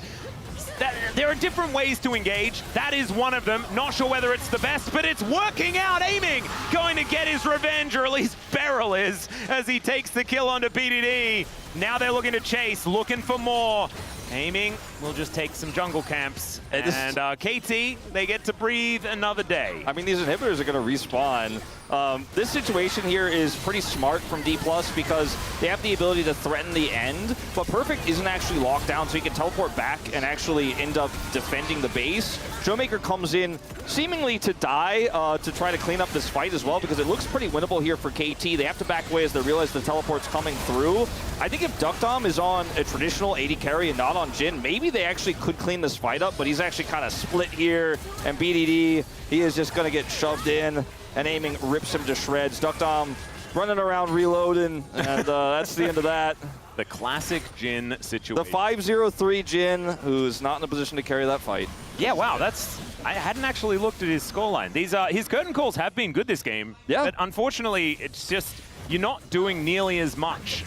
there are different ways to engage. That is one of them. Not sure whether it's the best, but it's working out. Aiming, going to get his revenge, or at least Beryl is, as he takes the kill onto BDD. Now they're looking to chase, looking for more. Aiming will just take some jungle camps. And KT, they get to breathe another day. I mean, these inhibitors are going to respawn. This situation here is pretty smart from D+ because they have the ability to threaten the end, but Perfect isn't actually locked down, so he can teleport back and actually end up defending the base. Showmaker comes in seemingly to die to try to clean up this fight as well, because it looks pretty winnable here for KT. They have to back away as they realize the teleport's coming through. I think if Duckdom is on a traditional AD carry and not on Jhin, maybe they actually could clean this fight up, but he's actually kind of split here, and BDD, he is just going to get shoved in, and Aiming rips him to shreds. Duckdom running around reloading, and that's the end of that. The classic Jhin situation. The 5-0-3 Jhin, who's not in a position to carry that fight. Yeah, wow, I hadn't actually looked at his scoreline. His curtain calls have been good this game, but unfortunately, it's just, you're not doing nearly as much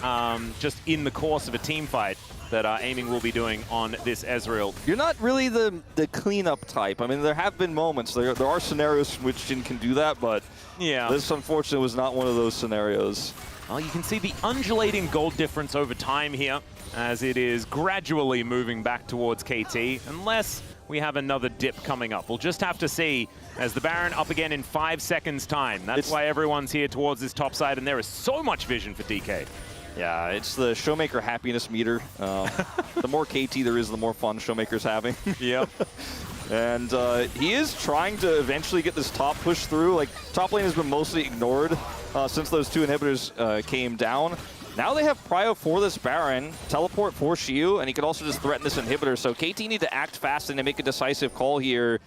just in the course of a team fight that Aiming will be doing on this Ezreal. You're not really the cleanup type. I mean, there have been moments. There are scenarios in which Jhin can do that, but this, unfortunately, was not one of those scenarios. Well, you can see the undulating gold difference over time here, as it is gradually moving back towards KT, unless we have another dip coming up. We'll just have to see, as the Baron up again in 5 seconds time. That's why everyone's here towards this top side, and there is so much vision for DK. Yeah, it's the Showmaker happiness meter. The more KT there is, the more fun Showmaker's having. Yep. And he is trying to eventually get this top push through. Like, top lane has been mostly ignored since those two inhibitors came down. Now they have prio for this Baron, teleport for Shiu, and he could also just threaten this inhibitor. So KT need to act fast and to make a decisive call here.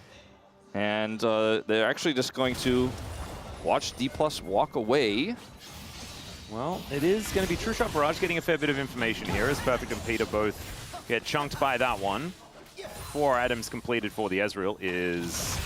And they're actually just going to watch D+ walk away. Well, it is going to be True Shot Barrage getting a fair bit of information here, as Perfect and Peter both get chunked by that one. 4 items completed for the Ezreal is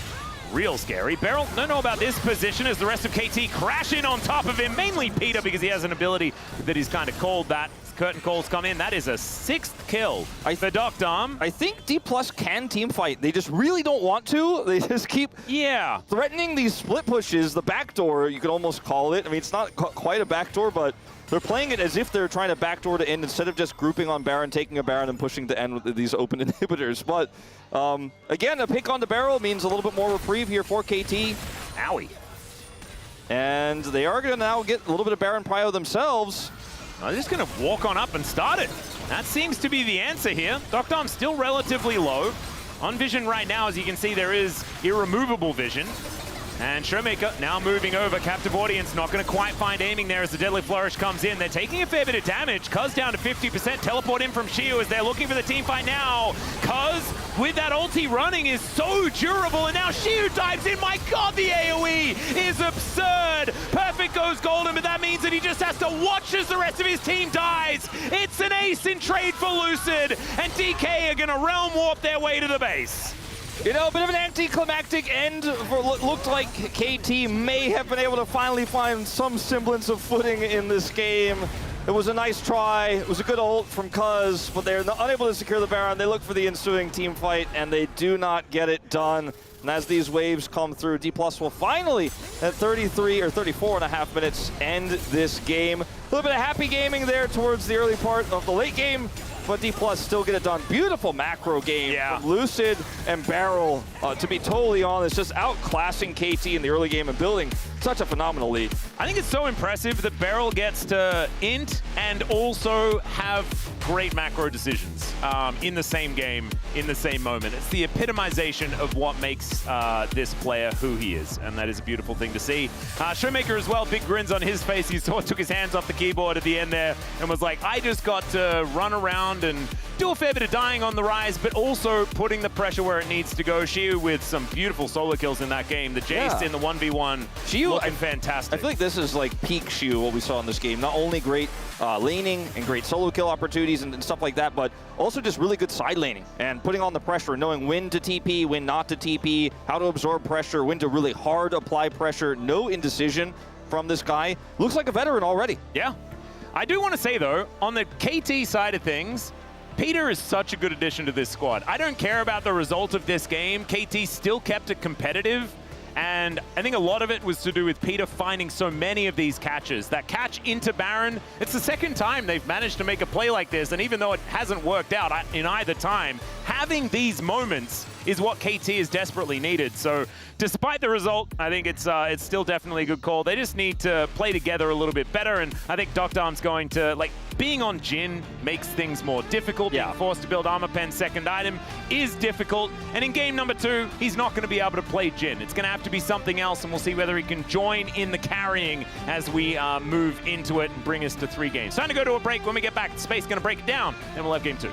real scary. Beryl, don't know about this position as the rest of KT crash in on top of him, mainly Peter because he has an ability that he's kind of called that. Curtain calls come in. That is a 6th kill for Duckdom. I think D+ can team fight. They just really don't want to. They just keep threatening these split pushes. The backdoor, you could almost call it. I mean, it's not quite a backdoor, but they're playing it as if they're trying to backdoor to end instead of just grouping on Baron, taking a Baron, and pushing to end with these open inhibitors. But again, a pick on the Barrel means a little bit more reprieve here for KT. Owie. And they are going to now get a little bit of Baron prio themselves. They're just going to walk on up and start it. That seems to be the answer here. Duckdom's still relatively low. On vision right now, as you can see, there is irremovable vision. And Showmaker now moving over. Captive Audience not going to quite find Aiming there as the Deadly Flourish comes in. They're taking a fair bit of damage. Cuz down to 50%. Teleport in from Shiu as they're looking for the team fight now. Cuz with that ulti running is so durable. And now Shiu dives in. My God, the AoE is absurd. Perfect goes golden, but that means that he just has to watch as the rest of his team dies. It's an ace in trade for Lucid. And DK are going to realm warp their way to the base. You know, a bit of an anticlimactic end for looked like KT may have been able to finally find some semblance of footing in this game. It was a nice try. It was a good ult from Cuz, but they're unable to secure the Baron. They look for the ensuing team fight, and they do not get it done. And as these waves come through, D+ will finally, at 33 or 34.5 minutes, end this game. A little bit of happy gaming there towards the early part of the late game, but D+ still get it done. Beautiful macro game from Lucid and Beryl, to be totally honest, just outclassing KT in the early game and building such a phenomenal lead. I think it's so impressive that Beryl gets to int and also have great macro decisions in the same game, in the same moment. It's the epitomization of what makes this player who he is, and that is a beautiful thing to see. Showmaker as well, big grins on his face. He took his hands off the keyboard at the end there and was like, I just got to run around and do a fair bit of dying on the rise, but also putting the pressure where it needs to go. Shiu with some beautiful solo kills in that game. The Jace in the 1v1 looking fantastic. I feel like this is like peak Shiu, what we saw in this game. Not only great laning and great solo kill opportunities and stuff like that, but also just really good side laning and putting on the pressure, knowing when to TP, when not to TP, how to absorb pressure, when to really hard apply pressure. No indecision from this guy. Looks like a veteran already. Yeah. I do want to say, though, on the KT side of things, Peter is such a good addition to this squad. I don't care about the result of this game. KT still kept it competitive. And I think a lot of it was to do with Peter finding so many of these catches. That catch into Baron, it's the second time they've managed to make a play like this, and even though it hasn't worked out in either time, having these moments is what KT is desperately needed. So despite the result, I think it's still definitely a good call. They just need to play together a little bit better, and I think Doctor's going to, like, being on Jhin makes things more difficult. Yeah. Being forced to build Armor Pen second item is difficult. And in game number 2, he's not going to be able to play Jhin. It's going to have to be something else, and we'll see whether he can join in the carrying as we move into it and bring us to 3 games. Time to go to a break. When we get back, Space going to break it down, and we'll have game 2.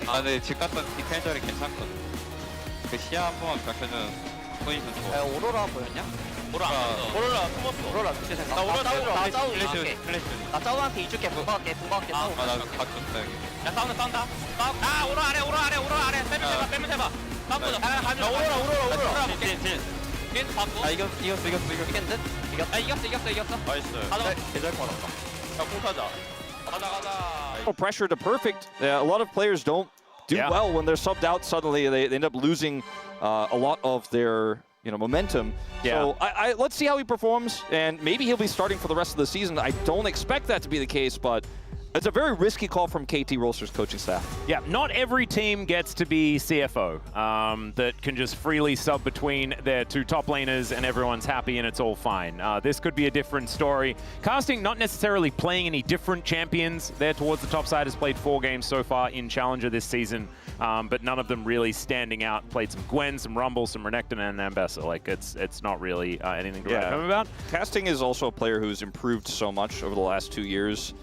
아, 네, 집 갔던 디테일 자리 괜찮거든. 그 시야 한 번만 밝혀주는 포지션 좋아. 오로라 보였냐? 오로라 숨었어. 오로라 그때 생각. 나 오로라 나 짜오 플래시, 이줄게. 플래시. 나 짜오한테 이줄게. 분광할게. 싸워. 아, 나각 줬다, 여기. 야 싸운다 아 오라 아래 빼면 세봐 싸움보자 나 오로라. 딘 받고 아, 이겼어. 이겼는 듯? 아 이겼어 나이스. 가자 계절 받았다. 자 공타자 가자 Pressure to perfect. A lot of players don't do well when they're subbed out suddenly. They end up losing a lot of their momentum. So let's see how he performs, and maybe he'll be starting for the rest of the season. I don't expect that to be the case, but it's a very risky call from KT Rolster's coaching staff. Yeah, not every team gets to be CFO that can just freely sub between their 2 top laners and everyone's happy and it's all fine. This could be a different story. Casting not necessarily playing any different champions there towards the top side, has played 4 games so far in Challenger this season, but none of them really standing out. Played some Gwen, some Rumble, some Renekton, and Ambessa. Like, it's not really anything to write home about. Casting is also a player who's improved so much over the last 2 years.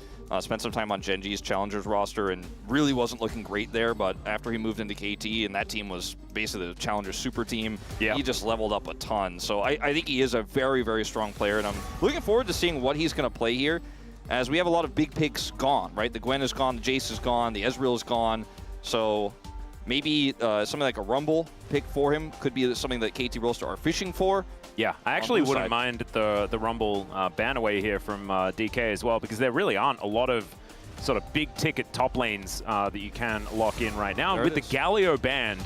Spent some time on Genji's Challengers roster and really wasn't looking great there, but after he moved into KT and that team was basically the Challengers super team, he just leveled up a ton. So I think he is a very, very strong player, and I'm looking forward to seeing what he's going to play here, as we have a lot of big picks gone, right? The Gwen is gone, the Jace is gone, the Ezreal is gone. So maybe something like a Rumble pick for him could be something that KT Rolster are fishing for. Yeah, I actually wouldn't mind the Rumble ban away here from DK as well, because there really aren't a lot of sort of big ticket top lanes that you can lock in right now. And with the Galio ban,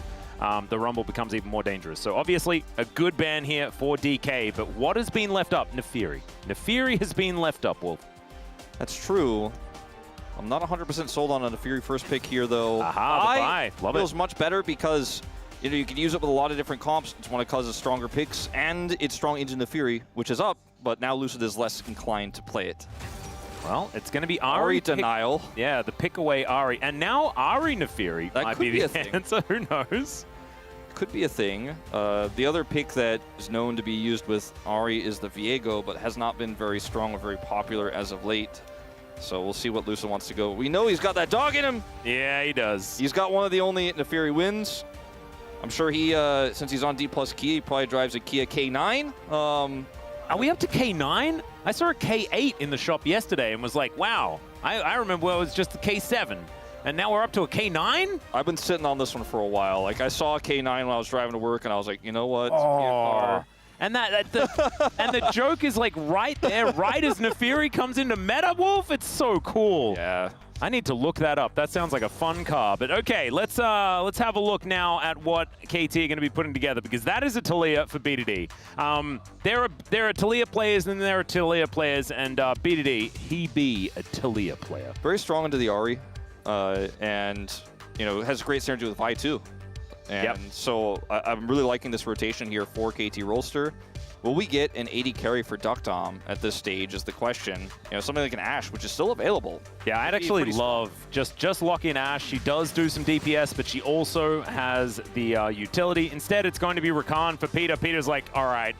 the Rumble becomes even more dangerous. So obviously a good ban here for DK, but what has been left up? Nefiri. Nefiri has been left up, Wolf. That's true. I'm not 100% sold on a Nefiri first pick here, though. Aha, the buy. Love it. Feels much better because you can use it with a lot of different comps. It's one of Cuz's stronger picks, and it's strong into Nefiri, which is up, but now Lucid is less inclined to play it. Well, it's going to be Ahri denial. Yeah, the pick away Ahri. And now Ahri Nefiri that might could be a the thing. answer. Who knows? Could be a thing. The other pick that is known to be used with Ahri is the Viego, but has not been very strong or very popular as of late. So we'll see what Lucid wants to go. We know he's got that dog in him. Yeah, he does. He's got one of the only Nefiri wins. I'm sure he, since he's on D+ Kia, he probably drives a Kia K9. Are we up to K9? I saw a K8 in the shop yesterday and was like, wow. I remember it was just the K7. And now we're up to a K9? I've been sitting on this one for a while. Like, I saw a K9 when I was driving to work, and I was like, you know what? And and the joke is like right there, right as Nefiri comes into meta, Wolf. It's so cool. Yeah. I need to look that up. That sounds like a fun car. But okay, let's have a look now at what KT are going to be putting together, because that is a Taliyah for B2D. There are Taliyah players, and there are Taliyah players, and B2D, he be a Taliyah player. Very strong into the Ahri, and has great synergy with Vi too. And so I'm really liking this rotation here for KT Rolster. Will we get an 80 carry for Duckdom at this stage is the question. Something like an Ashe, which is still available. Yeah, I'd actually love just lock in Ashe. She does do some DPS, but she also has the utility. Instead, it's going to be Rakan for Peter. Peter's like, all right,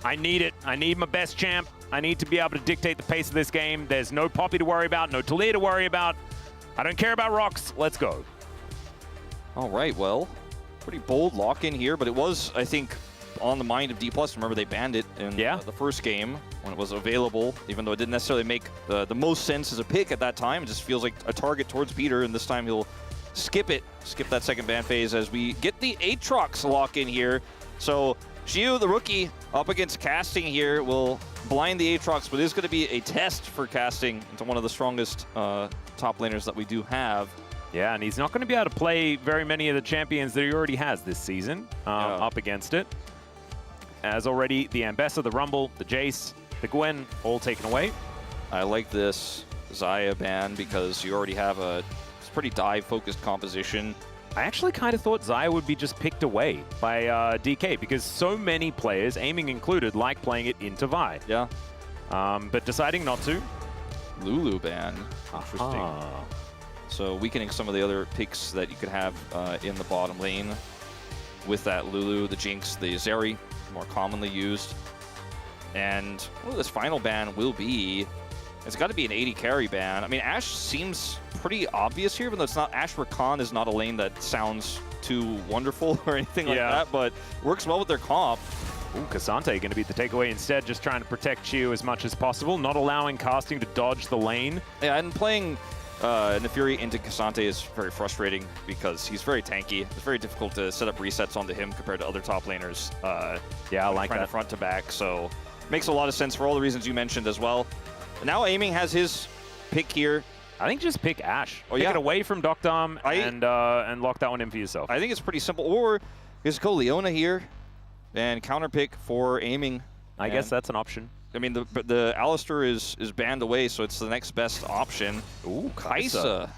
I need it. I need my best champ. I need to be able to dictate the pace of this game. There's no Poppy to worry about, no Taliyah to worry about. I don't care about rocks. Let's go. All right, well, pretty bold lock-in here, but it was, I think, on the mind of D+. Remember, they banned it in the first game when it was available, even though it didn't necessarily make the most sense as a pick at that time. It just feels like a target towards Peter, and this time he'll skip that second ban phase as we get the Aatrox lock in here. So Xiu, the rookie, up against Casting here, will blind the Aatrox, but it is going to be a test for Casting into one of the strongest top laners that we do have. Yeah, and he's not going to be able to play very many of the champions that he already has this season up against it. As already the Ambessa, the Rumble, the Jace, the Gwen, all taken away. I like this Xayah ban because you already have a pretty dive-focused composition. I actually kind of thought Xayah would be just picked away by DK because so many players, aiming included, like playing it into Vi. Yeah. But deciding not to. Lulu ban. Interesting. So weakening some of the other picks that you could have in the bottom lane with that Lulu, the Jinx, the Zeri, more commonly used. And what this final ban will be, it's got to be an 80 carry ban. I mean, Ashe seems pretty obvious here, even though it's not. Ashe Rakan is not a lane that sounds too wonderful or anything like that, but works well with their comp. Ooh, K'Sante going to be the takeaway instead, just trying to protect Xiu as much as possible, not allowing Casting to dodge the lane. Yeah, and playing Nefiri into K'Sante is very frustrating because he's very tanky. It's very difficult to set up resets onto him compared to other top laners. Yeah, I like that. Front to back, so makes a lot of sense for all the reasons you mentioned as well. Now Aiming has his pick here. I think just pick Ashe. Oh, pick it away from Duckdom and lock that one in for yourself. I think it's pretty simple. Or just go Leona here and counter pick for Aiming. I guess that's an option. I mean, the Alistar is banned away, so it's the next best option. Ooh, Kai'Sa.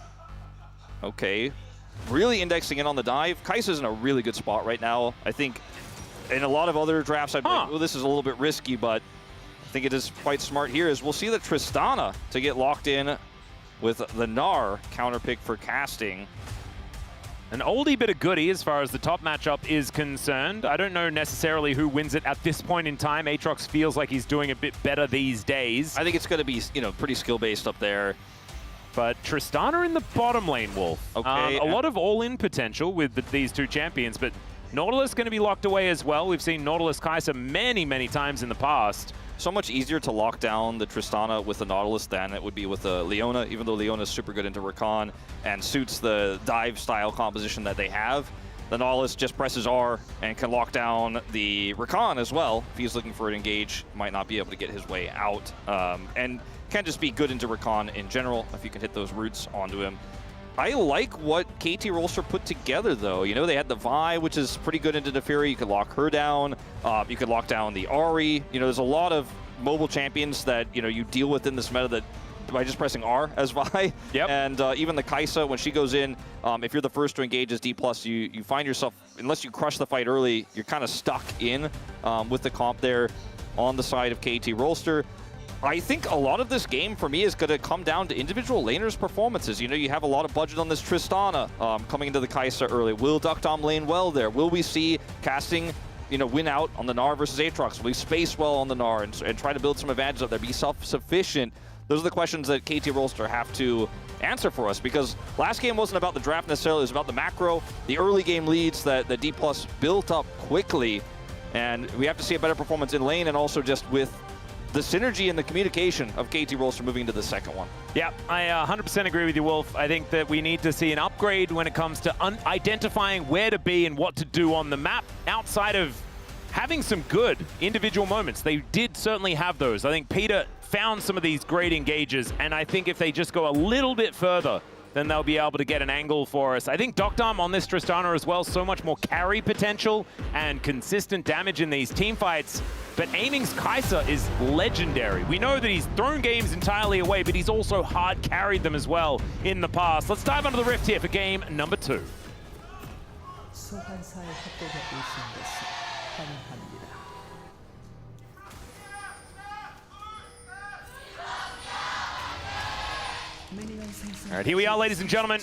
Okay. Really indexing in on the dive. Kai'Sa's in a really good spot right now. I think in a lot of other drafts, I'd be like, well, this is a little bit risky, but I think it is quite smart here as we'll see the Tristana to get locked in with the Gnar counter pick for Casting. An oldie but a goodie as far as the top matchup is concerned. I don't know necessarily who wins it at this point in time. Aatrox feels like he's doing a bit better these days. I think it's going to be, pretty skill-based up there. But Tristana in the bottom lane, Wolf. Okay. A lot of all-in potential with these two champions, but Nautilus going to be locked away as well. We've seen Nautilus Kai'Sa many, many times in the past. So much easier to lock down the Tristana with the Nautilus than it would be with the Leona, even though Leona is super good into Rakan and suits the dive style composition that they have. The Nautilus just presses R and can lock down the Rakan as well. If he's looking for an engage, might not be able to get his way out. And can just be good into Rakan in general if you can hit those roots onto him. I like what KT Rolster put together, though. They had the Vi, which is pretty good into Nefiri. You could lock her down. You could lock down the Ahri. There's a lot of mobile champions that, you deal with in this meta that by just pressing R as Vi. Yep. And even the Kai'Sa, when she goes in, if you're the first to engage as D+, you find yourself, unless you crush the fight early, you're kind of stuck in with the comp there on the side of KT Rolster. I think a lot of this game for me is going to come down to individual laners' performances. You have a lot of budget on this Tristana coming into the Kai'Sa early. Will Duckdom lane well there? Will we see Casting, win out on the Gnar versus Aatrox? Will we space well on the Gnar and try to build some advantage up there, be self-sufficient? Those are the questions that KT Rolster have to answer for us, because last game wasn't about the draft necessarily. It was about the macro, the early game leads that the D+ built up quickly. And we have to see a better performance in lane and also just with the synergy and the communication of KT Rolster moving into the second one. Yeah, I 100% agree with you, Wolf. I think that we need to see an upgrade when it comes to identifying where to be and what to do on the map outside of having some good individual moments. They did certainly have those. I think Peter found some of these great engages, and I think if they just go a little bit further, then they'll be able to get an angle for us. I think Dokdam on this Tristana as well, so much more carry potential and consistent damage in these team fights. But Aiming's Kaiser is legendary. We know that he's thrown games entirely away, but he's also hard carried them as well in the past. Let's dive under the rift here for game number 2. 소환사의 협곡에 오신 것을 환영합니다. All right, here we are, ladies and gentlemen,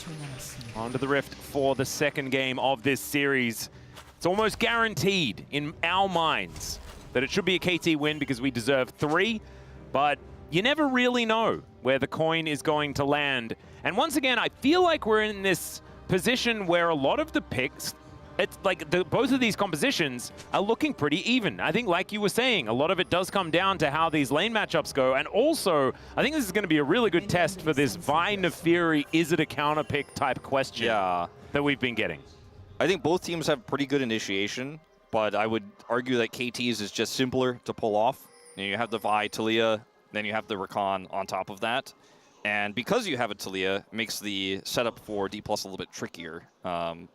onto the rift for the second game of this series. It's almost guaranteed in our minds that it should be a KT win because we deserve 3, but you never really know where the coin is going to land. And once again, I feel like we're in this position where a lot of the picks, it's like both of these compositions are looking pretty even. I think, like you were saying, a lot of it does come down to how these lane matchups go. And also, I think this is going to be a really good test for this Vi Nefiri, is it a counter pick type question that we've been getting. I think both teams have pretty good initiation, but I would argue that KT's is just simpler to pull off. You have the Vi, Talia, then you have the Rakan on top of that. And because you have a Talia, it makes the setup for D+ a little bit trickier.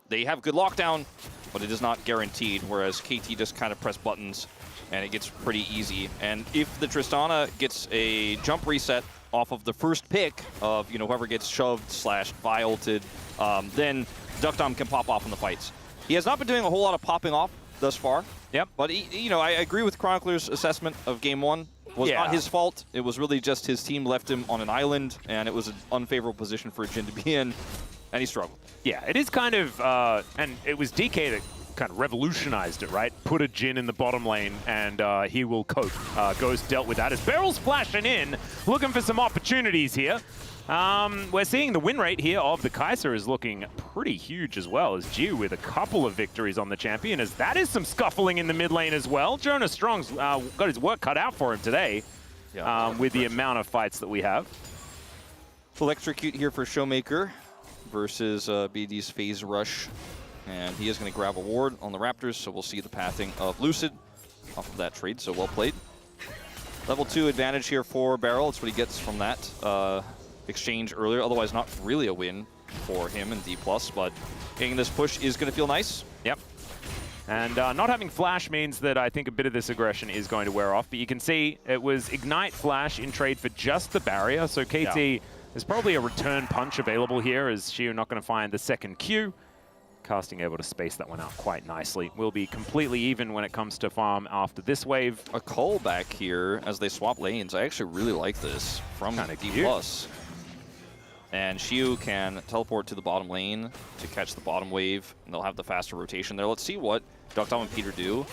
They have good lockdown, but it is not guaranteed, whereas KT just kind of press buttons, and it gets pretty easy. And if the Tristana gets a jump reset off of the first pick of, whoever gets shoved / Vi ulted, then Dokdam can pop off in the fights. He has not been doing a whole lot of popping off thus far. Yep. But, I agree with Chronicler's assessment of Game 1. Was not his fault. It was really just his team left him on an island, and it was an unfavorable position for Jhin to be in, and he struggled. Yeah, it is kind of, and it was DK that kind of revolutionized it, right? Put a Jhin in the bottom lane, and he will cope. Ghost dealt with that as Beryl's flashing in, looking for some opportunities here. We're seeing the win rate here of the Kaiser is looking pretty huge as well, as Jiu with a couple of victories on the champion, as that is some scuffling in the mid lane as well. Jonas Strong's got his work cut out for him today with the amount of fights that we have. Electrocute here for Showmaker versus BD's Phase Rush, and he is going to grab a ward on the Raptors, so we'll see the pathing of Lucid off of that trade, so well played. Level 2 advantage here for Beryl. It's what he gets from that exchange earlier, otherwise not really a win for him in D+, but getting this push is going to feel nice. Yep. And not having Flash means that I think a bit of this aggression is going to wear off, but you can see it was Ignite Flash in trade for just the barrier, so KT there's probably a return punch available here, as Shiu not going to find the second Q. Casting able to space that one out quite nicely. We'll be completely even when it comes to farm after this wave. A callback here as they swap lanes. I actually really like this from D+. And Shiu can teleport to the bottom lane to catch the bottom wave, and they'll have the faster rotation there. Let's see what Dokdam and Peter do.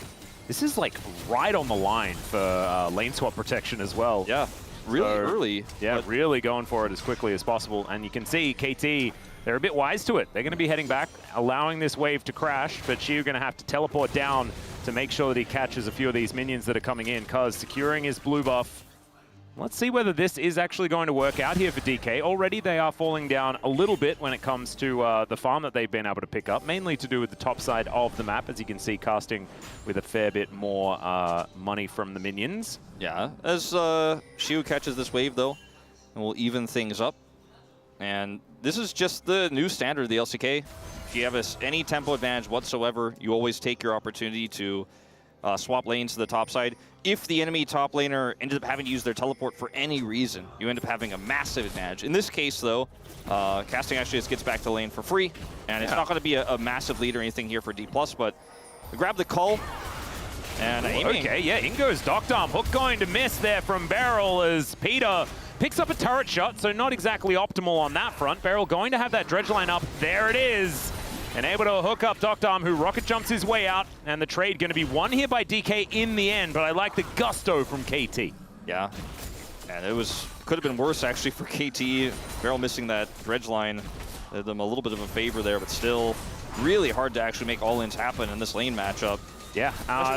This is like right on the line for lane swap protection as well. Yeah, really early. Yeah, really going for it as quickly as possible. And you can see KT, they're a bit wise to it. They're going to be heading back, allowing this wave to crash, but Shiu going to have to teleport down to make sure that he catches a few of these minions that are coming in, Cuz securing his blue buff. Let's see whether this is actually going to work out here for DK. Already they are falling down a little bit when it comes to the farm that they've been able to pick up, mainly to do with the top side of the map, as you can see, casting with a fair bit more money from the minions. Yeah, as Shiu catches this wave, though, and we'll even things up. And this is just the new standard of the LCK. If you have any tempo advantage whatsoever, you always take your opportunity to swap lanes to the top side. If the enemy top laner ended up having to use their teleport for any reason, you end up having a massive advantage. In this case, though, casting actually just gets back to lane for free, and it's not going to be a massive lead or anything here for D+, but we grab the cull, and aiming. Okay, yeah, in goes Dokdam. Hook going to miss there from Beryl as Peter picks up a turret shot, so not exactly optimal on that front. Beryl going to have that dredge line up. There it is. And able to hook up Dokdam, who rocket jumps his way out, and the trade going to be won here by DK in the end, but I like the gusto from KT. Yeah, and it could have been worse actually for KT. Beryl missing that dredge line did them a little bit of a favor there, but still really hard to actually make all-ins happen in this lane matchup. Yeah.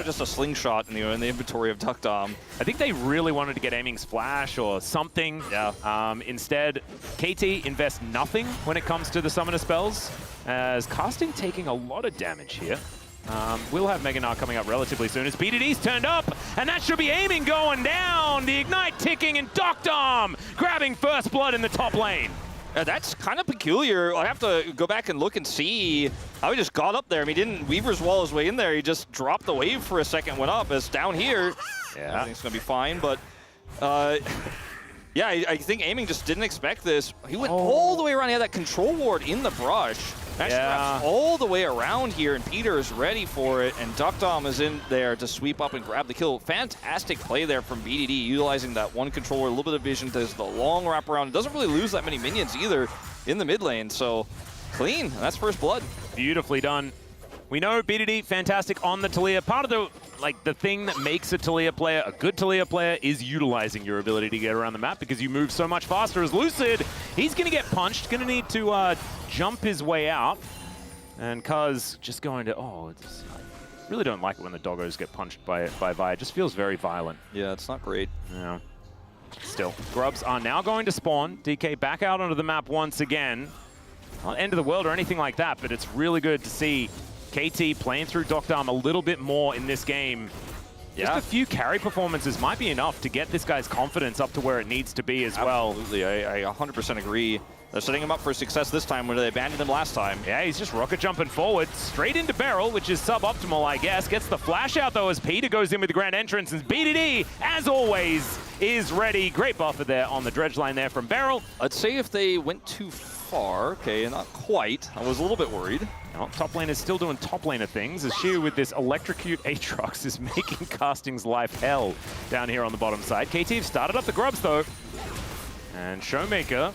Just a slingshot in the inventory of Dokdam. I think they really wanted to get Aiming's Flash or something. Yeah. Instead, KT invests nothing when it comes to the summoner spells, as casting taking a lot of damage here. We'll have Meganar coming up relatively soon as BDD's turned up, and that should be aiming going down. The Ignite ticking, and Doctom grabbing first blood in the top lane. That's kind of peculiar. I have to go back and look and see how he just got up there. I mean, he didn't Weaver's wall his way in there. He just dropped the wave for a second, went up. As down here, everything's going to be fine. But, yeah, I think Aiming just didn't expect this. He went all the way around. He had that control ward in the brush. Actually wraps all the way around here, and Peter is ready for it. And Doctom is in there to sweep up and grab the kill. Fantastic play there from BDD, utilizing that one controller, a little bit of vision, does the long wraparound. Doesn't really lose that many minions either in the mid lane. So clean, and that's first blood. Beautifully done. We know BDD, fantastic on the Taliyah. Part of the thing that makes a Taliyah player a good Taliyah player is utilizing your ability to get around the map because you move so much faster. As Lucid, he's going to get punched, going to need to jump his way out. And Cuz just going to, I really don't like it when the doggos get punched by Vi. It just feels very violent. Yeah, it's not great. Yeah. Still, Grubs are now going to spawn. DK back out onto the map once again. Not end of the world or anything like that, but it's really good to see KT playing through Doctom a little bit more in this game. Just a few carry performances might be enough to get this guy's confidence up to where it needs to be as well. Absolutely, I 100% agree. They're setting him up for success this time when they abandoned him last time. Yeah, he's just rocket jumping forward, straight into barrel, which is suboptimal, I guess. Gets the flash out, though, as Peter goes in with the grand entrance. And BDD, as always, is ready. Great buffer there on the dredge line there from barrel. I'd say if they went too far, okay, not quite. I was a little bit worried. Well, top lane is still doing top laner things, as Shiu with this electrocute Aatrox is making casting's life hell down here on the bottom side. KT have started up the grubs, though. And Showmaker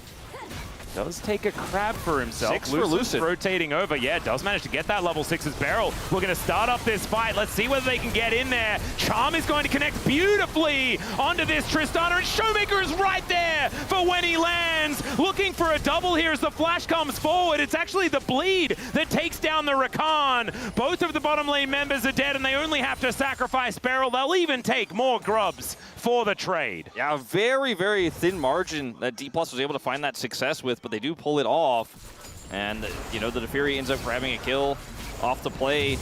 does take a crab for himself. 6 for Lucid. Rotating over. Yeah, does manage to get that level 6's barrel. We're going to start up this fight. Let's see whether they can get in there. Charm is going to connect beautifully onto this Tristana, and Showmaker is right there for when he lands. Looking for a double here as the flash comes forward. It's actually the bleed that takes down the Rakan. Both of the bottom lane members are dead, and they only have to sacrifice barrel. They'll even take more grubs for the trade. Yeah, a very, very thin margin that D+ was able to find that success with, but they do pull it off. And, you know, the Defiri ends up grabbing a kill off the play.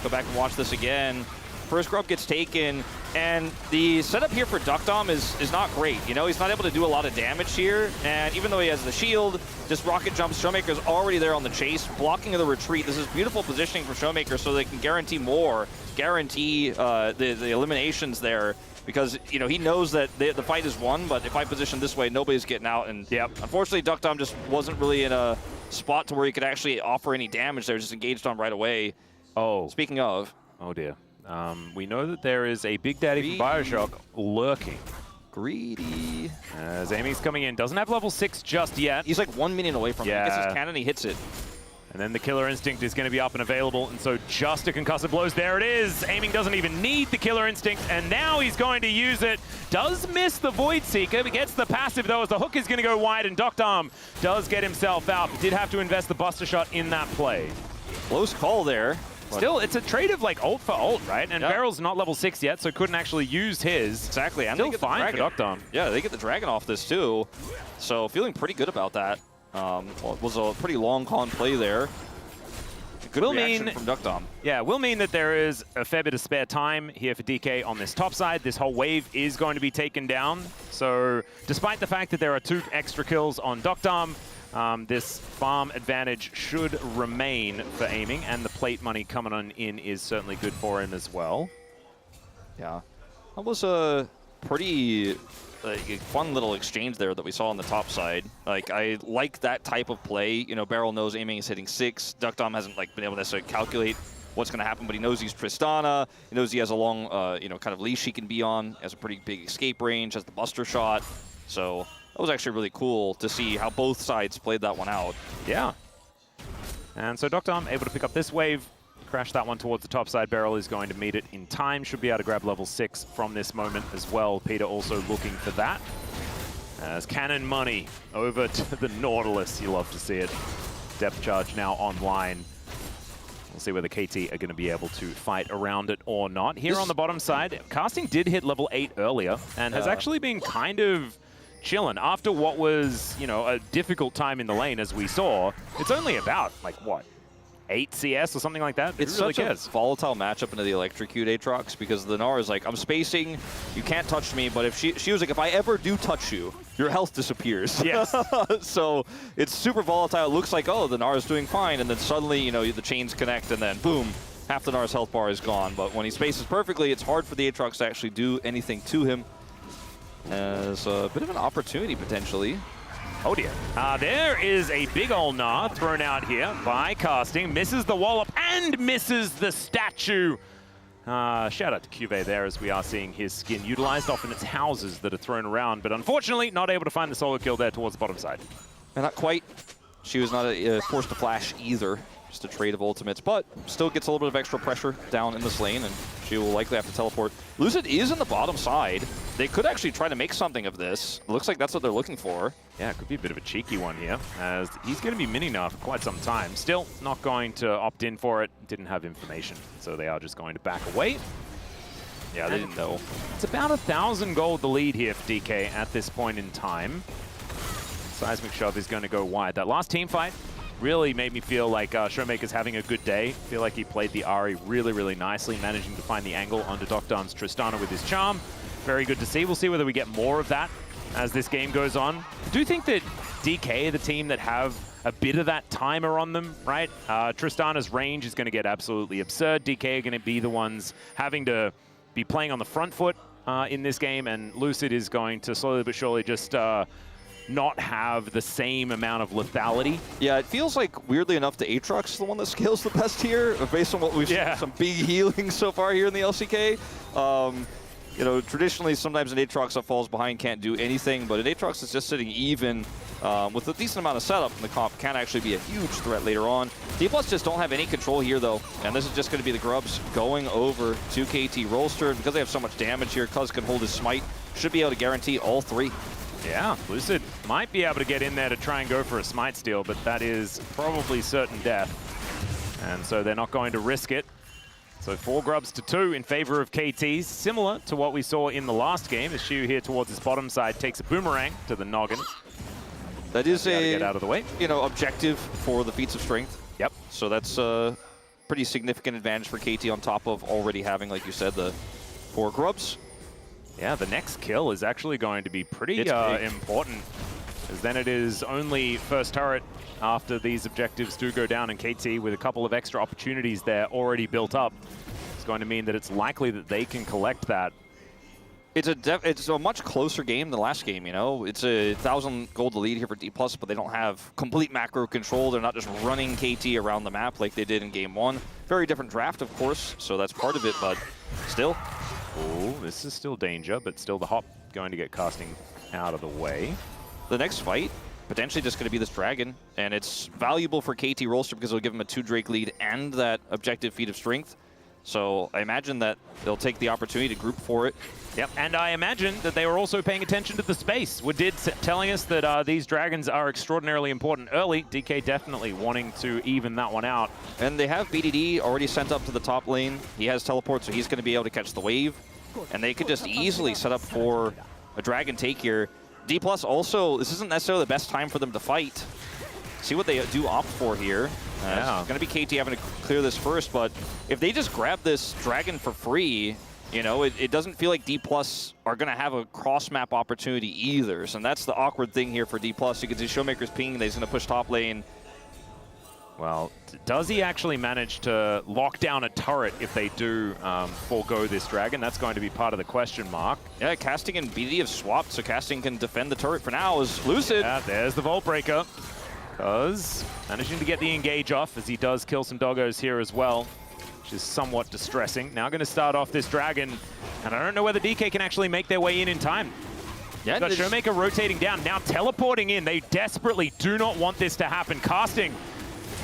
Go back and watch this again. First grub gets taken, and the setup here for Doctom is not great. You know, he's not able to do a lot of damage here, and even though he has the shield, just rocket jumps. Showmaker's already there on the chase, blocking the retreat. This is beautiful positioning for Showmaker so they can guarantee the eliminations there. Because, you know, he knows that the fight is won, but if I position this way, nobody's getting out. And unfortunately, Doctom just wasn't really in a spot to where he could actually offer any damage there, just engaged on right away. Oh. Speaking of. Oh, dear. We know that there is a Big Daddy from Bioshock lurking. Greedy. As Amy's coming in. Doesn't have level 6 just yet. He's like 1 minion away from him. He gets his cannon, he hits it. And then the Killer Instinct is going to be up and available, and so just a concussive blows. There it is. Aiming doesn't even need the Killer Instinct, and now he's going to use it. Does miss the Void Seeker, but gets the passive, though, as the hook is going to go wide, and Doctom does get himself out, but did have to invest the Buster Shot in that play. Close call there. Still, it's a trade of like ult for ult, right? And Barrel's not level 6 yet, so couldn't actually use his. Exactly. And still fine for Doctom. Yeah, they get the Dragon off this, too. So feeling pretty good about that. Well, it was a pretty long con play there. Good reaction from Doctom. Yeah, will mean that there is a fair bit of spare time here for DK on this top side. This whole wave is going to be taken down. So despite the fact that there are 2 extra kills on Doctom, this farm advantage should remain for Aiming, and the plate money coming on in is certainly good for him as well. Yeah, that was a pretty fun little exchange there that we saw on the top side. Like, I like that type of play. You know, Barrel knows Aiming is hitting 6. Doctom hasn't been able to necessarily calculate what's going to happen, but he knows he's Tristana. He knows he has a long, kind of leash he can be on. Has a pretty big escape range. Has the Buster Shot. So that was actually really cool to see how both sides played that one out. Yeah. And so Doctom able to pick up this wave. Crash that one towards the top side. Barrel is going to meet it in time. Should be able to grab level 6 from this moment as well. Peter also looking for that. As cannon money over to the Nautilus. You love to see it. Depth charge now online. We'll see whether KT are going to be able to fight around it or not. Here on the bottom side, casting did hit level 8 earlier and has actually been kind of chilling after what was, you know, a difficult time in the lane as we saw. It's only about, like, what? 8 CS or something like that. It's really such cares? a volatile matchup into the electrocute Aatrox because the Gnar is like, I'm spacing, you can't touch me, but if she was like, if I ever do touch you, your health disappears. Yes. So it's super volatile. It looks like, oh, the Gnar is doing fine, and then suddenly, you know, the chains connect, and then boom, half the Gnar's health bar is gone. But when he spaces perfectly, it's hard for the Aatrox to actually do anything to him. As a bit of an opportunity, potentially. Oh dear. There is a big ol' Gnar thrown out here by Casting. Misses the wallop and misses the statue. Shout out to Cuvée there, as we are seeing his skin utilized. Often it's houses that are thrown around, but unfortunately not able to find the solo kill there towards the bottom side. And not quite. She was not forced to flash either. Just a trade of ultimates, but still gets a little bit of extra pressure down in this lane, and she will likely have to teleport. Lucid is in the bottom side. They could actually try to make something of this. It looks like that's what they're looking for. Yeah, it could be a bit of a cheeky one here, as he's going to be mini now for quite some time. Still not going to opt in for it. Didn't have information, so they are just going to back away. Yeah, they didn't know. It's about 1,000 gold the lead here for DK at this point in time. Seismic Shove is going to go wide. That last team fight really made me feel like Showmaker's having a good day. Feel like he played the Ahri really, really nicely, managing to find the angle onto Dokdan's Tristana with his charm. Very good to see. We'll see whether we get more of that as this game goes on. I do think that DK are the team that have a bit of that timer on them, right? Tristana's range is going to get absolutely absurd. DK are going to be the ones having to be playing on the front foot in this game, and Lucid is going to slowly but surely just not have the same amount of lethality. Yeah, it feels like, weirdly enough, the Aatrox is the one that scales the best here, based on what we've seen, some big healing so far here in the LCK. You know, traditionally, sometimes an Aatrox that falls behind can't do anything, but an Aatrox that's just sitting even with a decent amount of setup in the comp can actually be a huge threat later on. D+ just don't have any control here, though, and this is just going to be the Grubs going over to KT Rolster. Because they have so much damage here, Cuz can hold his smite, should be able to guarantee all three. Yeah, Lucid might be able to get in there to try and go for a smite steal, but that is probably certain death. And so they're not going to risk it. So 4 Grubs to 2 in favor of KTs, similar to what we saw in the last game, as Shu here towards his bottom side takes a boomerang to the noggin. That is a, get out of the way. You know, objective for the feats of strength. Yep. So that's a pretty significant advantage for KT on top of already having, like you said, the 4 Grubs. Yeah, the next kill is actually going to be pretty important, because then it is only first turret after these objectives do go down, and KT with a couple of extra opportunities there already built up. It's going to mean that it's likely that they can collect that. It's a much closer game than the last game, you know? It's a 1,000 gold lead here for D+, but they don't have complete macro control. They're not just running KT around the map like they did in game 1. Very different draft, of course, so that's part of it, but still. Oh, this is still danger, but still the hop going to get Casting out of the way. The next fight, potentially just going to be this Dragon, and it's valuable for KT Rolster because it'll give him a 2 Drake lead and that objective feat of strength. So I imagine that they'll take the opportunity to group for it. Yep, and I imagine that they were also paying attention to the space. We did telling us that these Dragons are extraordinarily important early. DK definitely wanting to even that one out. And they have BDD already sent up to the top lane. He has teleport, so he's going to be able to catch the wave. And they could just easily set up for a Dragon take here. D+ also, this isn't necessarily the best time for them to fight. See what they do opt for here. It's going to be KT having to clear this first, but if they just grab this Dragon for free, you know, it doesn't feel like D+ are going to have a cross-map opportunity either. So that's the awkward thing here for D+. You can see Showmaker's pinging that he's going to push top lane. Well, does he actually manage to lock down a turret if they do forego this Dragon? That's going to be part of the question mark. Yeah, Casting and BDD have swapped, so Casting can defend the turret for now as Lucid. Yeah, there's the Vault Breaker. Cuz managing to get the engage off as he does kill some doggos here as well, which is somewhat distressing. Now going to start off this Dragon, and I don't know whether DK can actually make their way in time. Yeah, got Showmaker rotating down, now teleporting in. They desperately do not want this to happen. Casting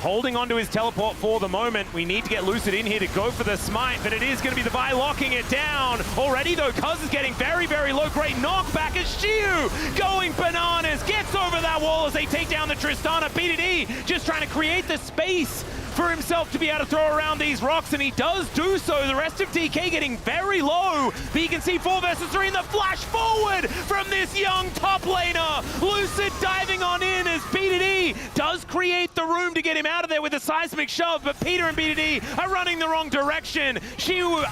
holding onto his teleport for the moment. We need to get Lucid in here to go for the smite, but it is going to be the Vi locking it down. Already though, Cuz is getting very, very low. Great knockback as Shiu going bananas. Gets over that wall as they take down the Tristana. BDD just trying to create the space for himself to be able to throw around these rocks, and he does do so. The rest of DK getting very low, but you can see 4 versus 3 in the flash forward from this young top laner. Lucid diving on in as BDD does create the room to get him out of there with a seismic shove, but Peter and BDD are running the wrong direction. Xiu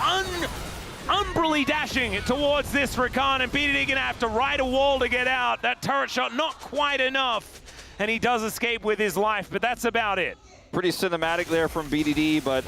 umbrally dashing towards this Rakan, and BDD gonna have to ride a wall to get out. That turret shot not quite enough, and he does escape with his life, but that's about it. Pretty cinematic there from BDD, but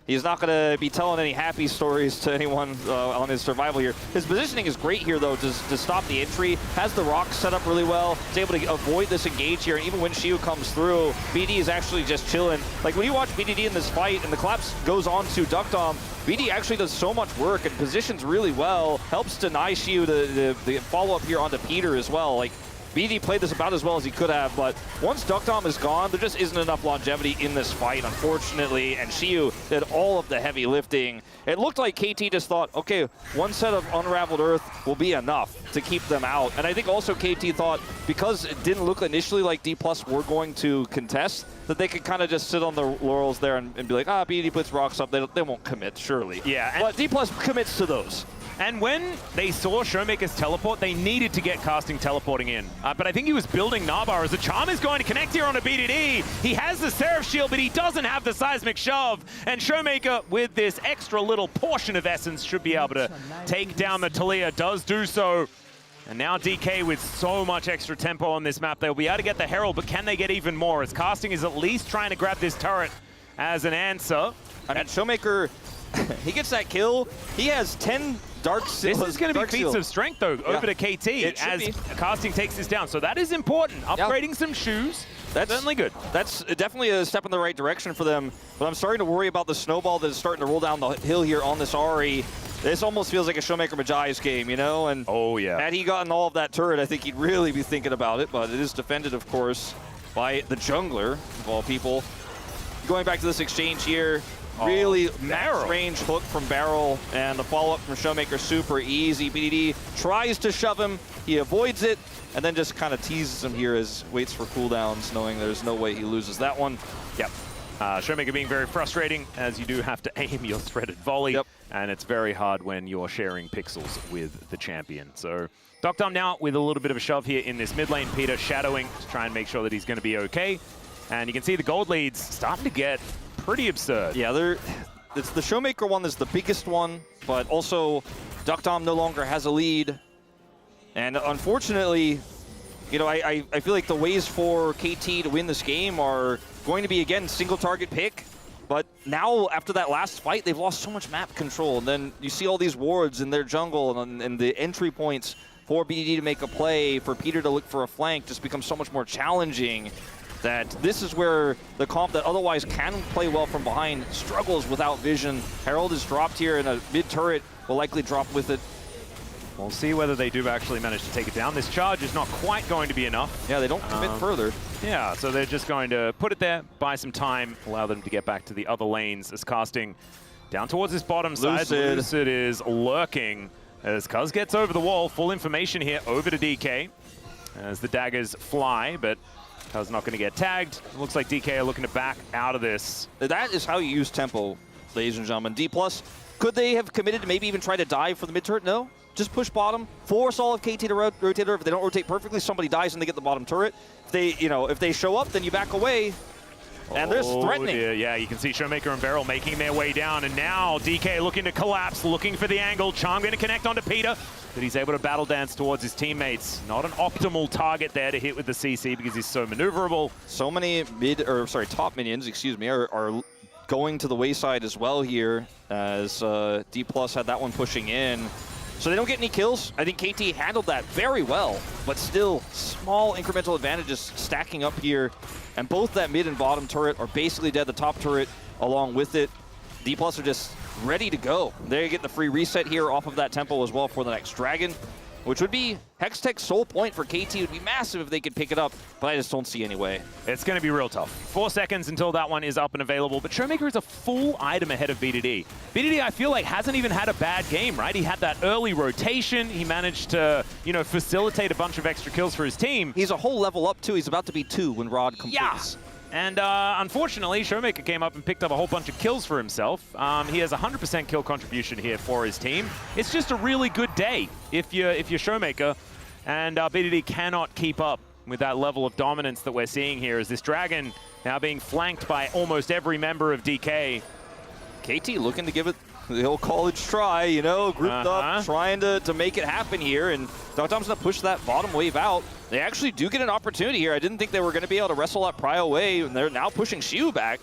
he's not going to be telling any happy stories to anyone on his survival here. His positioning is great here, though, to stop the entry. Has the rocks set up really well. He's able to avoid this engage here, and even when Xiu comes through, BD is actually just chilling. Like, when you watch BDD in this fight, and the collapse goes on to Duckdom, BD actually does so much work and positions really well, helps deny Xiu the follow-up here onto Peter as well. Like, BD played this about as well as he could have, but once Duckdom is gone, there just isn't enough longevity in this fight, unfortunately, and Xiu did all of the heavy lifting. It looked like KT just thought, okay, one set of Unraveled Earth will be enough to keep them out. And I think also KT thought, because it didn't look initially like D+ were going to contest, that they could kind of just sit on the laurels there and be like, BD puts rocks up, they won't commit, surely. Yeah. But D+ commits to those. And when they saw Showmaker's teleport, they needed to get casting teleporting in. But I think he was building Nabar as the charm is going to connect here on a BDD. He has the Seraph Shield, but he doesn't have the Seismic Shove. And Showmaker, with this extra little portion of Essence, should be able to take down the Talia. Does do so. And now DK with so much extra tempo on this map, they'll be able to get the Herald, but can they get even more? As casting is at least trying to grab this turret as an answer. And Showmaker, he gets that kill. He has 10 Dark Seal. This is going to be feats of strength, though, over to KT as casting takes this down. So that is important. Upgrading some shoes, that's certainly good. That's definitely a step in the right direction for them. But I'm starting to worry about the snowball that is starting to roll down the hill here on this Ahri. This almost feels like a Showmaker Maji's game, you know? And had he gotten all of that turret, I think he'd really be thinking about it. But it is defended, of course, by the jungler, of all people. Going back to this exchange here, really max range hook from Barrel, and the follow-up from Showmaker super easy. BDD tries to shove him, he avoids it, and then just kind of teases him here as waits for cooldowns, knowing there's no way he loses that one. Yep. Showmaker being very frustrating, as you do have to aim your threaded volley, and it's very hard when you're sharing pixels with the champion. So Duckdom now with a little bit of a shove here in this mid lane. Peter shadowing to try and make sure that he's going to be okay. And you can see the gold leads starting to get pretty absurd. Yeah, it's the Showmaker one that's the biggest one, but also Duckdom no longer has a lead. And unfortunately, you know, I feel like the ways for KT to win this game are going to be, again, single target pick. But now, after that last fight, they've lost so much map control. And then you see all these wards in their jungle, and the entry points for BDD to make a play, for Peter to look for a flank, just becomes so much more challenging. That this is where the comp that otherwise can play well from behind struggles without vision. Herald is dropped here, and a mid-turret will likely drop with it. We'll see whether they do actually manage to take it down. This charge is not quite going to be enough. Yeah, they don't commit further. Yeah, so they're just going to put it there, buy some time, allow them to get back to the other lanes as casting down towards this bottom side. Lucid is lurking as Cuz gets over the wall. Full information here over to DK as the daggers fly, but Cuz not going to get tagged. It looks like DK are looking to back out of this. That is how you use tempo, ladies and gentlemen. D+, could they have committed to maybe even try to dive for the mid-turret? No. Just push bottom, force all of KT to rotate her. If they don't rotate perfectly, somebody dies and they get the bottom turret. If they, if they show up, then you back away. And they're threatening. Dear. Yeah, you can see Showmaker and Barrel making their way down, and now DK looking to collapse, looking for the angle. Charm going to connect onto Peter, but he's able to battle dance towards his teammates. Not an optimal target there to hit with the CC because he's so maneuverable. So many top minions, are going to the wayside as well here, as D+ had that one pushing in. So they don't get any kills. I think KT handled that very well, but still small incremental advantages stacking up here. And both that mid and bottom turret are basically dead. The top turret along with it. D+ are just ready to go. They get the free reset here off of that tempo as well for the next dragon, which would be Hextech's sole point for KT. Would be massive if they could pick it up, but I just don't see any way. It's going to be real tough. 4 seconds until that one is up and available, but Showmaker is a full item ahead of BDD. BDD, I feel like, hasn't even had a bad game, right? He had that early rotation. He managed to, facilitate a bunch of extra kills for his team. He's a whole level up, too. He's about to be 2 when Rod completes. And unfortunately, Showmaker came up and picked up a whole bunch of kills for himself. He has 100% kill contribution here for his team. It's just a really good day if you're Showmaker, and BDD cannot keep up with that level of dominance that we're seeing here as this Dragon now being flanked by almost every member of DK. KT looking to give it the old college try, you know, grouped up, trying to make it happen here, and Dogtom's gonna push that bottom wave out. They actually do get an opportunity here. I didn't think they were gonna be able to wrestle that Pry away, and they're now pushing Shiu back.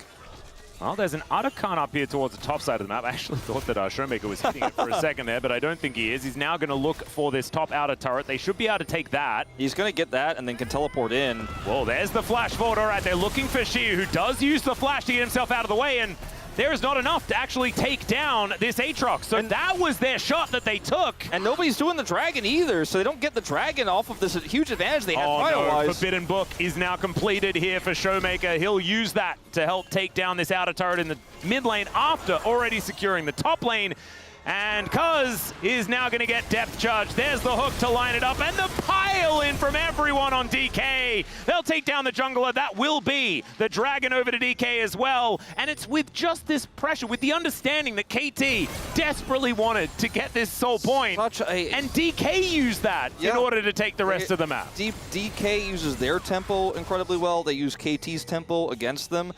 Well, there's an Otacon up here towards the top side of the map. I actually thought that Showmaker was hitting it for a second there, but I don't think he is. He's now gonna look for this top outer turret. They should be able to take that. He's gonna get that and then can teleport in. Whoa, there's the flash forward. All right, they're looking for Shiu, who does use the flash to get himself out of the way, and there is not enough to actually take down this Aatrox. So that was their shot that they took. And nobody's doing the Dragon either, so they don't get the Dragon off of this huge advantage they have no, Forbidden Book is now completed here for Showmaker. He'll use that to help take down this outer turret in the mid lane after already securing the top lane. And Cuz is now going to get depth charge. There's the hook to line it up, and the pile in from everyone on DK. They'll take down the jungler. That will be the Dragon over to DK as well. And it's with just this pressure, with the understanding that KT desperately wanted to get this soul point. And DK used that in order to take the rest of the map. DK uses their tempo incredibly well. They use KT's tempo against them.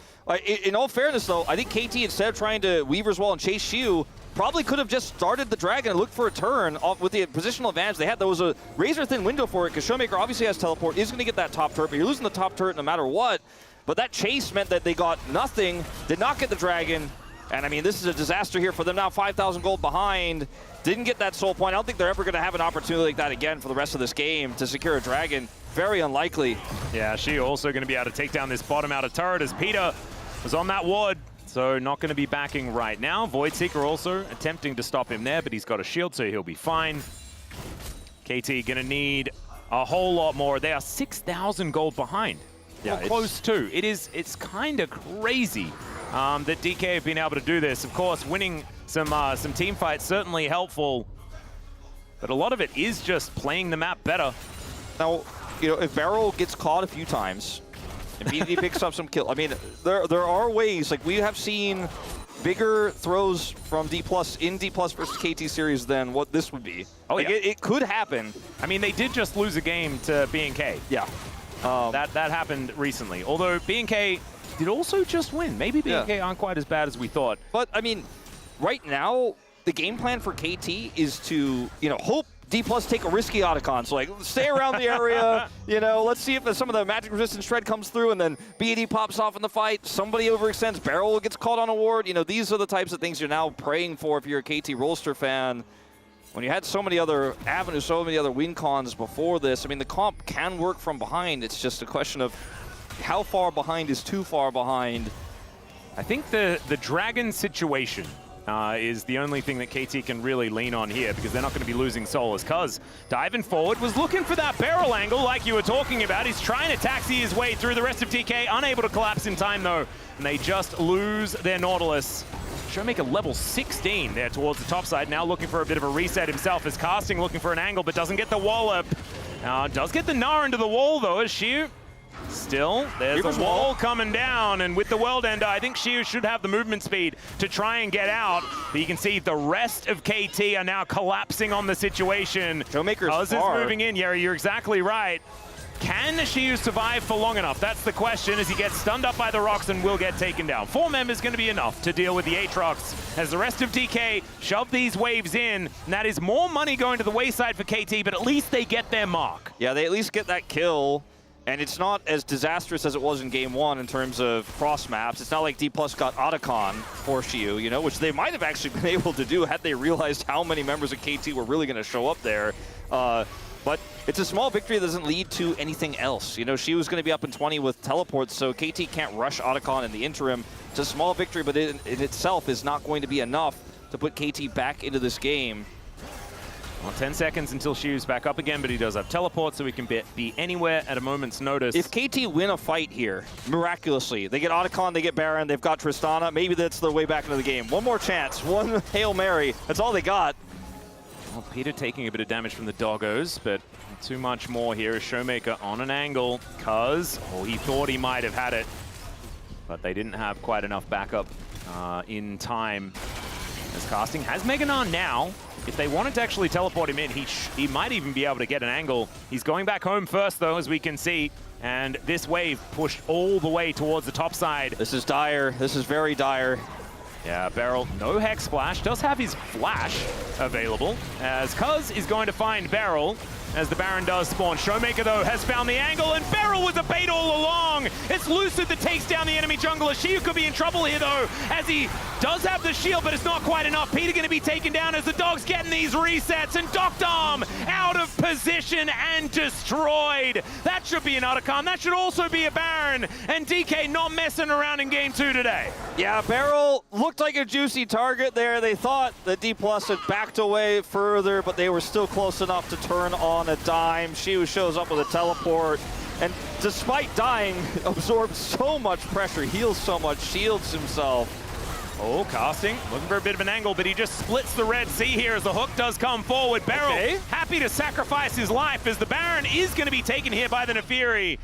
In all fairness, though, I think KT, instead of trying to Weaver's Wall and chase Shiu, probably could have just started the Dragon and looked for a turn off with the positional advantage they had. There was a razor-thin window for it because Showmaker obviously has teleport, is going to get that top turret, but you're losing the top turret no matter what. But that chase meant that they got nothing, did not get the Dragon, and I mean, this is a disaster here for them now, 5,000 gold behind. Didn't get that soul point. I don't think they're ever going to have an opportunity like that again for the rest of this game to secure a Dragon. Very unlikely. Yeah, she also going to be able to take down this bottom outer turret as Peter was on that ward. So not going to be backing right now. Voidseeker also attempting to stop him there, but he's got a shield, so he'll be fine. KT going to need a whole lot more. They are 6,000 gold behind. Yeah, close to. It's kind of crazy that DK have been able to do this. Of course, winning some team fights certainly helpful, but a lot of it is just playing the map better. Now, you know, if Barrel gets caught a few times, and BDD picks up some kill. I mean, there are ways, like we have seen bigger throws from D+ in D+ versus KT series than what this would be. Oh, like, yeah. It could happen. I mean, they did just lose a game to B&K. Yeah. That happened recently. Although B&K did also just win. Maybe B&K aren't quite as bad as we thought. But, I mean, right now, the game plan for KT is to, you know, hope D+ take a risky Otacon, so like stay around the area, you know, let's see if some of the magic resistance shred comes through and then BD pops off in the fight, somebody overextends, Barrel gets caught on a ward. You know, these are the types of things you're now praying for if you're a KT Rolster fan. When you had so many other avenues, so many other win cons before this, I mean, the comp can work from behind. It's just a question of how far behind is too far behind. I think the Dragon situation is the only thing that KT can really lean on here, because they're not going to be losing Solus. Cuz diving forward, was looking for that barrel angle like you were talking about. He's trying to taxi his way through the rest of TK, unable to collapse in time though, and they just lose their Nautilus. Showmaker level 16 there towards the top side, now looking for a bit of a reset himself as Casting looking for an angle, but doesn't get the wallop. Does get the Gnar into the wall though as Shiu. Still, there's a wall coming down, and with the World Ender, I think Shiu should have the movement speed to try and get out. But you can see the rest of KT are now collapsing on the situation. Showmaker's is moving in. Yeah, you're exactly right. Can Shiu survive for long enough? That's the question, as he gets stunned up by the rocks and will get taken down. 4 members going to be enough to deal with the Aatrox as the rest of DK shove these waves in. And that is more money going to the wayside for KT, but at least they get their mark. Yeah, they at least get that kill. And it's not as disastrous as it was in Game 1 in terms of cross maps. It's not like D+ got Otacon for Shiu, you know, which they might have actually been able to do had they realized how many members of KT were really going to show up there. But it's a small victory that doesn't lead to anything else. You know, Shiu's going to be up in 20 with teleports, so KT can't rush Otacon in the interim. It's a small victory, but it in itself is not going to be enough to put KT back into this game. Well, 10 seconds until Shiu's back up again, but he does have teleport, so he can be anywhere at a moment's notice. If KT win a fight here, miraculously, they get Otacon, they get Baron, they've got Tristana, maybe that's their way back into the game. One more chance, one Hail Mary, that's all they got. Well, Peter taking a bit of damage from the doggos, but not too much more here. Showmaker on an angle, Cuz he thought he might have had it. but they didn't have quite enough backup in time. As Casting has Mega Gnan now. If they wanted to actually teleport him in, he might even be able to get an angle. He's going back home first, though, as we can see. And this wave pushed all the way towards the top side. This is dire. This is very dire. Yeah, Beryl, no Hex Splash, does have his Flash available, as Cuz is going to find Beryl as the Baron does spawn. Showmaker, though, has found the angle, and Beryl was a bait all along. It's Lucid that takes down the enemy jungler. Shiu could be in trouble here, though, as he does have the shield, but it's not quite enough. Peter going to be taken down as the Dog's getting these resets, and Doctorm out of position and destroyed. That should be an Otacon. That should also be a Baron, and DK not messing around in game 2 today. Yeah, Beryl looked like a juicy target there. They thought that D+ had backed away further, but they were still close enough to turn on a dime. Shiu shows up with a teleport, and despite dying, absorbs so much pressure, heals so much, shields himself. Oh, Casting, looking for a bit of an angle, but he just splits the Red Sea here as the hook does come forward. Beryl happy to sacrifice his life as the Baron is going to be taken here by the Nefiri.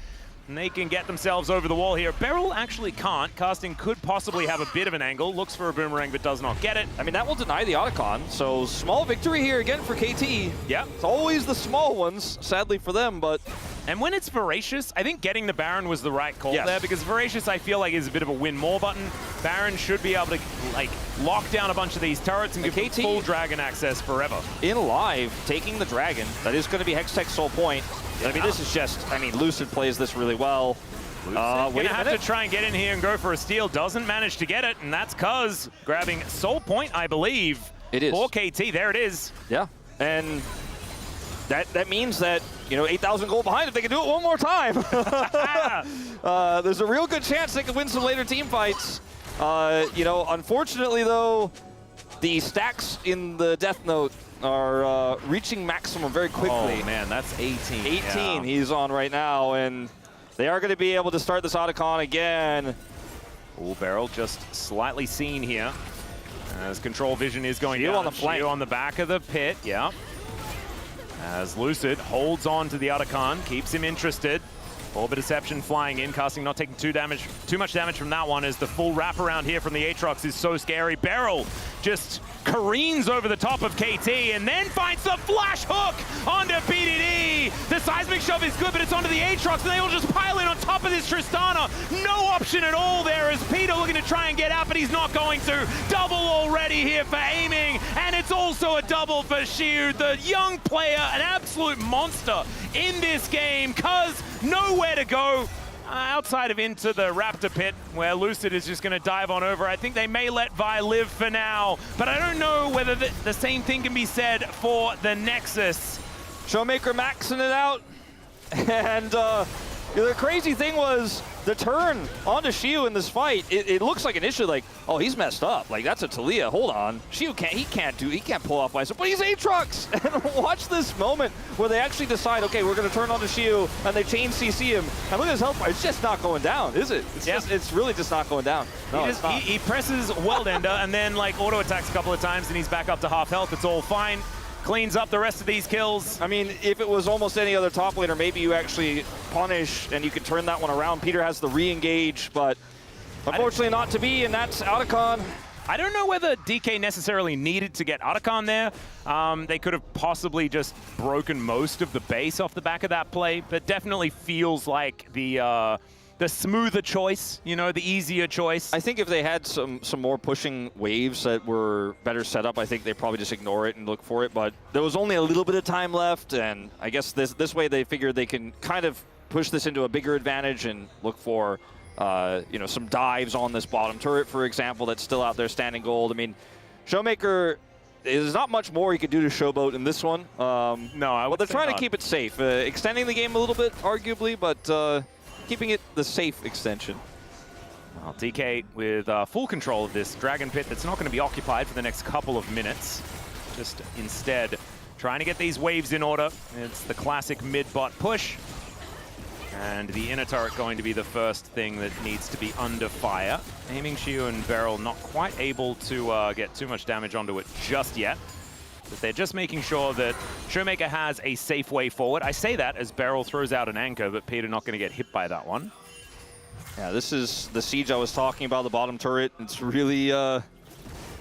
And they can get themselves over the wall here. Beryl actually can't. Casting could possibly have a bit of an angle. Looks for a boomerang, but does not get it. I mean, that will deny the Otacon, so small victory here again for KT. Yeah. It's always the small ones, sadly for them, but... And when it's Voracious, I think getting the Baron was the right call there, because Voracious, I feel like, is a bit of a win more button. Baron should be able to, like, lock down a bunch of these turrets and give KT full dragon access forever. In live, taking the dragon, that is going to be Hextech Soul Point. I mean, this is just, I mean, Lucid plays this really well. Gonna have to try and get in here and go for a steal. Doesn't manage to get it, and that's Cuz grabbing Soul Point, I believe. It is. For KT, there it is. Yeah, and that means that, you know, 8,000 gold behind if they can do it one more time. There's a real good chance they can win some later team fights. You know, unfortunately, though, the stacks in the Death Note are reaching maximum very quickly. Oh, man, that's 18. 18 he's on right now, and they are going to be able to start this Otacon again. Oh, Beryl just slightly seen here as Control Vision is going down. On the flank. Shiu on the back of the pit, yeah. As Lucid holds on to the Otacon, keeps him interested. Orbit Deception flying in, Casting not taking too much damage from that one, as the full wraparound here from the Aatrox is so scary. Beryl just careens over the top of KT and then finds the flash hook onto BDD. The seismic shove is good, but it's onto the Aatrox, and they all just pile in on top of this Tristana. No option at all there as Peter looking to try and get out, but he's not going to. Double already here for aiming, and it's also a double for Shiu, the young player, an absolute monster in this game, Cuz nowhere to go outside of into the Raptor pit, where Lucid is just going to dive on over. I think they may let Vi live for now, but I don't know whether the same thing can be said for the Nexus. Showmaker maxing it out, and the crazy thing was the turn onto Shiu in this fight. It looks like initially like, oh, he's messed up. Like, that's a Talia. Hold on. Shiu can't pull off Bison, but he's Aatrox. And watch this moment where they actually decide, okay, we're going to turn onto Shiu, and they chain CC him. And look at his health bar. It's just not going down, is it? It's really just not going down. No, he presses Worldender and then like auto attacks a couple of times, and he's back up to half health. It's all fine. Cleans up the rest of these kills. I mean, if it was almost any other top laner, maybe you actually punish and you can turn that one around. Peter has the re-engage, but unfortunately not to be, and that's Otacon. I don't know whether DK necessarily needed to get Otacon there. They could have possibly just broken most of the base off the back of that play, but definitely feels like the smoother choice, you know, the easier choice. I think if they had some more pushing waves that were better set up, I think they probably just ignore it and look for it. But there was only a little bit of time left, and I guess this way they figured they can kind of push this into a bigger advantage and look for you know, some dives on this bottom turret, for example, that's still out there standing gold. I mean, Showmaker, there's not much more he could do to showboat in this one. No, they're trying to keep it safe, extending the game a little bit, arguably, but keeping it the safe extension. Well, DK with full control of this Dragon Pit that's not going to be occupied for the next couple of minutes. Just instead trying to get these waves in order. It's the classic mid-bot push. And the inner turret going to be the first thing that needs to be under fire. Aiming Shiu and Beryl not quite able to get too much damage onto it just yet. But they're just making sure that Showmaker has a safe way forward. I say that as Beryl throws out an anchor, but Peter not going to get hit by that one. Yeah, this is the siege I was talking about, the bottom turret. It's really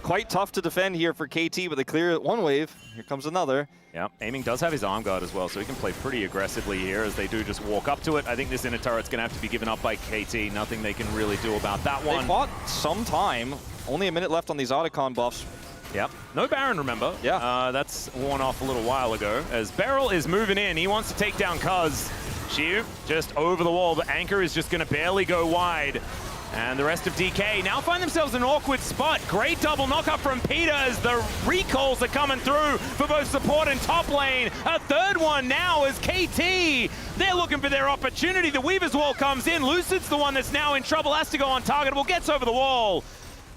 quite tough to defend here for KT, but they clear one wave. Here comes another. Yeah, Aiming does have his arm guard as well, so he can play pretty aggressively here as they do just walk up to it. I think this inner turret's going to have to be given up by KT. Nothing they can really do about that one. They bought some time. Only a minute left on these Otacon buffs. Yep. No Baron, remember? Yeah. That's worn off a little while ago. As Beryl is moving in, he wants to take down Cuz. Shiu just over the wall, but Anchor is just going to barely go wide. And the rest of DK now find themselves in an awkward spot. Great double knockup from Peter as the recalls are coming through for both support and top lane. A third one now is KT. They're looking for their opportunity. The Weaver's Wall comes in. Lucid's the one that's now in trouble, has to go untargetable, gets over the wall.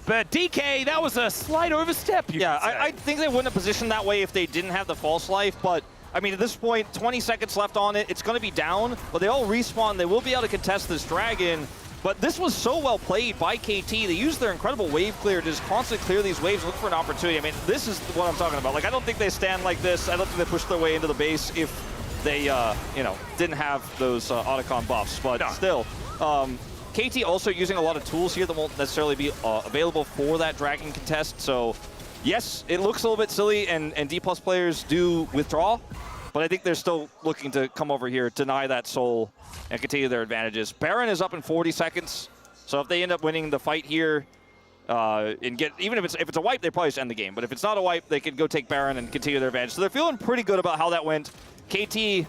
But DK, that was a slight overstep, you could say. I think they wouldn't have positioned that way if they didn't have the false life, but I mean, at this point, 20 seconds left on it. It's going to be down, but they all respawn. They will be able to contest this Dragon. But this was so well played by KT. They used their incredible wave clear to just constantly clear these waves, look for an opportunity. I mean, this is what I'm talking about. Like, I don't think they stand like this. I don't think they push their way into the base if they, you know, didn't have those Otacon buffs. But still, KT also using a lot of tools here that won't necessarily be available for that Dragon contest. So, yes, it looks a little bit silly, and D+ players do withdraw. But I think they're still looking to come over here, deny that soul, and continue their advantages. Baron is up in 40 seconds, so if they end up winning the fight here, and get even if it's a wipe, they probably just end the game. But if it's not a wipe, they can go take Baron and continue their advantage. So they're feeling pretty good about how that went. KT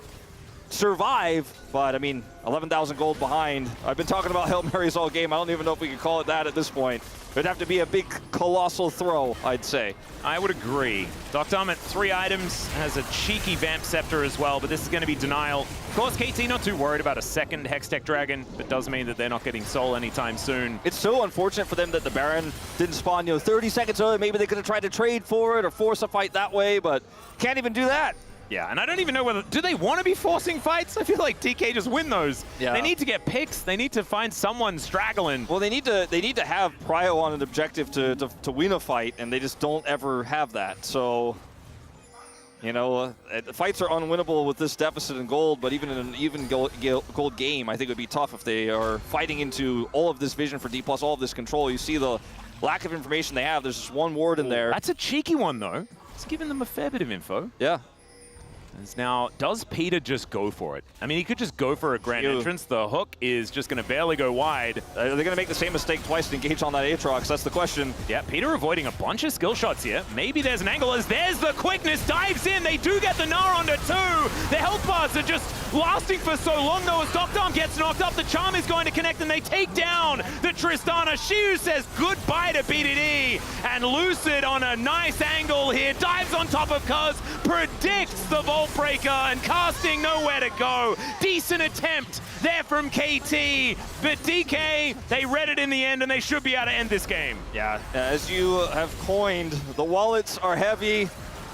survive, but I mean, 11,000 gold behind. I've been talking about Hail Marys all game. I don't even know if we could call it that at this point. It'd have to be a big, colossal throw, I'd say. I would agree. Dr. Ahmet, 3 items, has a cheeky Vamp Scepter as well, but this is going to be denial. Of course, KT not too worried about a second Hextech Dragon, but does mean that they're not getting Soul anytime soon. It's so unfortunate for them that the Baron didn't spawn, 30 seconds early. Maybe they could have tried to trade for it or force a fight that way, but can't even do that. Yeah, and I don't even know whether... Do they want to be forcing fights? I feel like DK just win those. Yeah. They need to get picks. They need to find someone straggling. Well, they need to have prio on an objective to win a fight, and they just don't ever have that. So, fights are unwinnable with this deficit in gold, but even in an even gold game, I think it would be tough if they are fighting into all of this vision for D+, all of this control. You see the lack of information they have. There's just one ward in there. That's a cheeky one, though. It's giving them a fair bit of info. Yeah. Now, does Peter just go for it? I mean, he could just go for a grand entrance. The hook is just going to barely go wide. They're going to make the same mistake twice and engage on that Aatrox. That's the question. Yeah, Peter avoiding a bunch of skill shots here. Maybe there's an angle as there's the quickness. Dives in. They do get the Gnar onto 2. The health bars are just lasting for so long, though, as Dr. Ahmet gets knocked up. The Charm is going to connect, and they take down the Tristana. Shiu says goodbye to BDD. And Lucid on a nice angle here. Dives on top of Cuz. Predicts the Vault Breaker, and casting nowhere to go. Decent attempt there from KT, but DK, they read it in the end, and they should be able to end this game. Yeah, as you have coined, the wallets are heavy,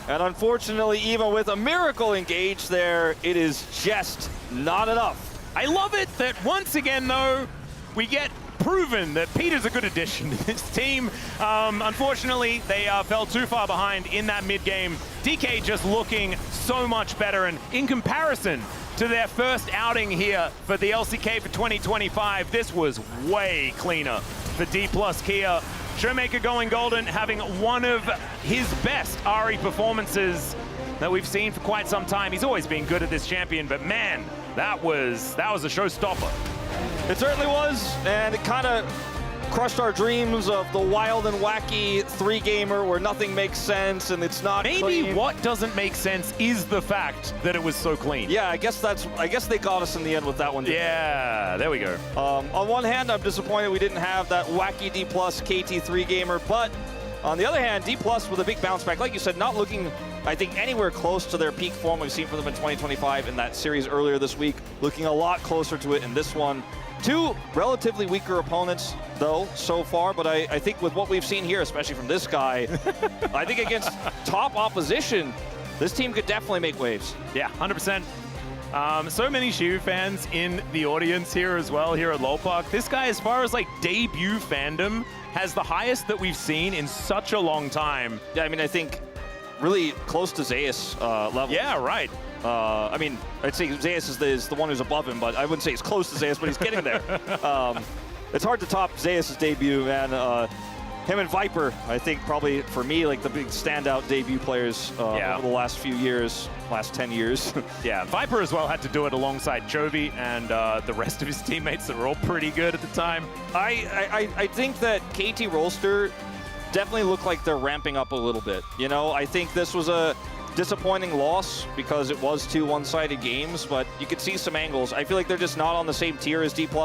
and unfortunately, even with a miracle engaged there, it is just not enough. I love it that once again, though, we get proven that Peter's a good addition to this team. Unfortunately, they fell too far behind in that mid-game. DK just looking so much better, and in comparison to their first outing here for the LCK for 2025, this was way cleaner for D+ Kia. Showmaker going golden, having one of his best RE performances that we've seen for quite some time. He's always been good at this champion, but man, that was a showstopper. It certainly was, and it kind of crushed our dreams of the wild and wacky 3-gamer where nothing makes sense and it's not Maybe clean. What doesn't make sense is the fact that it was so clean. Yeah, I guess they got us in the end with that one. Yeah, there we go. On one hand, I'm disappointed we didn't have that wacky D+ KT 3-gamer, but on the other hand, D+ with a big bounce back. Like you said, not looking, I think, anywhere close to their peak form we've seen from them in 2025 in that series earlier this week. Looking a lot closer to it in this one. 2 relatively weaker opponents, though, so far, but I think with what we've seen here, especially from this guy, I think against top opposition, this team could definitely make waves. Yeah, 100%. So many Shiu fans in the audience here as well, here at Lolpark. This guy, as far as like debut fandom, has the highest that we've seen in such a long time. Yeah, I mean, I think really close to Zeus level. Yeah, right. I mean, I'd say Zeus is the one who's above him, but I wouldn't say he's close to Zeus, but he's getting there. it's hard to top Zeus' debut, man. Him and Viper, I think probably for me, like the big standout debut players over the last few years, last 10 years. Yeah, Viper as well had to do it alongside Chovy and the rest of his teammates that were all pretty good at the time. I think that KT Rolster definitely look like they're ramping up a little bit. You know, I think this was a disappointing loss because it was 2 one-sided games, but you could see some angles. I feel like they're just not on the same tier as D+. They're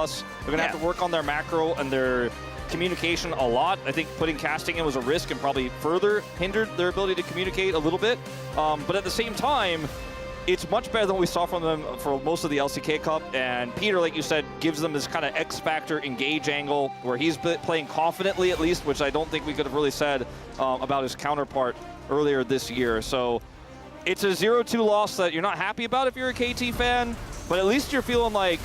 going to have to work on their macro and their communication a lot. I think putting casting in was a risk and probably further hindered their ability to communicate a little bit. But at the same time, it's much better than what we saw from them for most of the LCK Cup. And Peter, like you said, gives them this kind of X-Factor engage angle where he's playing confidently at least, which I don't think we could have really said about his counterpart earlier this year. So it's a 0-2 loss that you're not happy about if you're a KT fan, but at least you're feeling like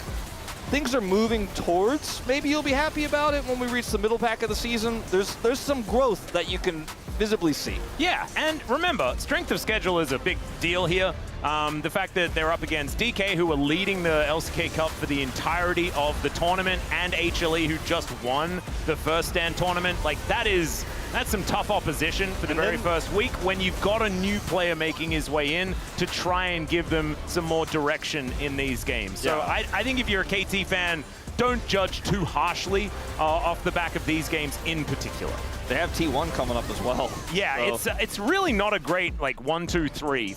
things are moving towards. Maybe you'll be happy about it when we reach the middle pack of the season. There's some growth that you can visibly see. Yeah, and remember, strength of schedule is a big deal here. The fact that they're up against DK, who are leading the LCK Cup for the entirety of the tournament, and HLE, who just won the first stand tournament, like that's some tough opposition for the very first week when you've got a new player making his way in to try and give them some more direction in these games. So I think if you're a KT fan, don't judge too harshly off the back of these games in particular. They have T1 coming up as well. Yeah, so it's really not a great like 1-2-3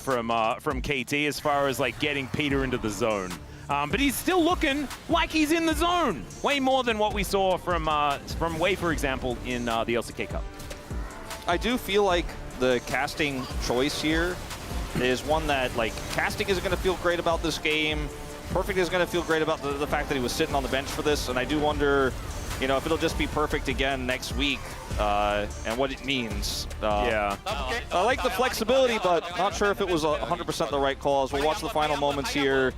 from KT as far as like getting Peter into the zone. But he's still looking like he's in the zone, way more than what we saw from Wei, for example, in the LCK Cup. I do feel like the casting choice here is one that, like, casting is going to feel great about this game. Perfect is going to feel great about the fact that he was sitting on the bench for this, and I do wonder, you know, if it'll just be perfect again next week and what it means. I like the flexibility, but not sure if it was 100% the right call. As we'll watch the final moments here.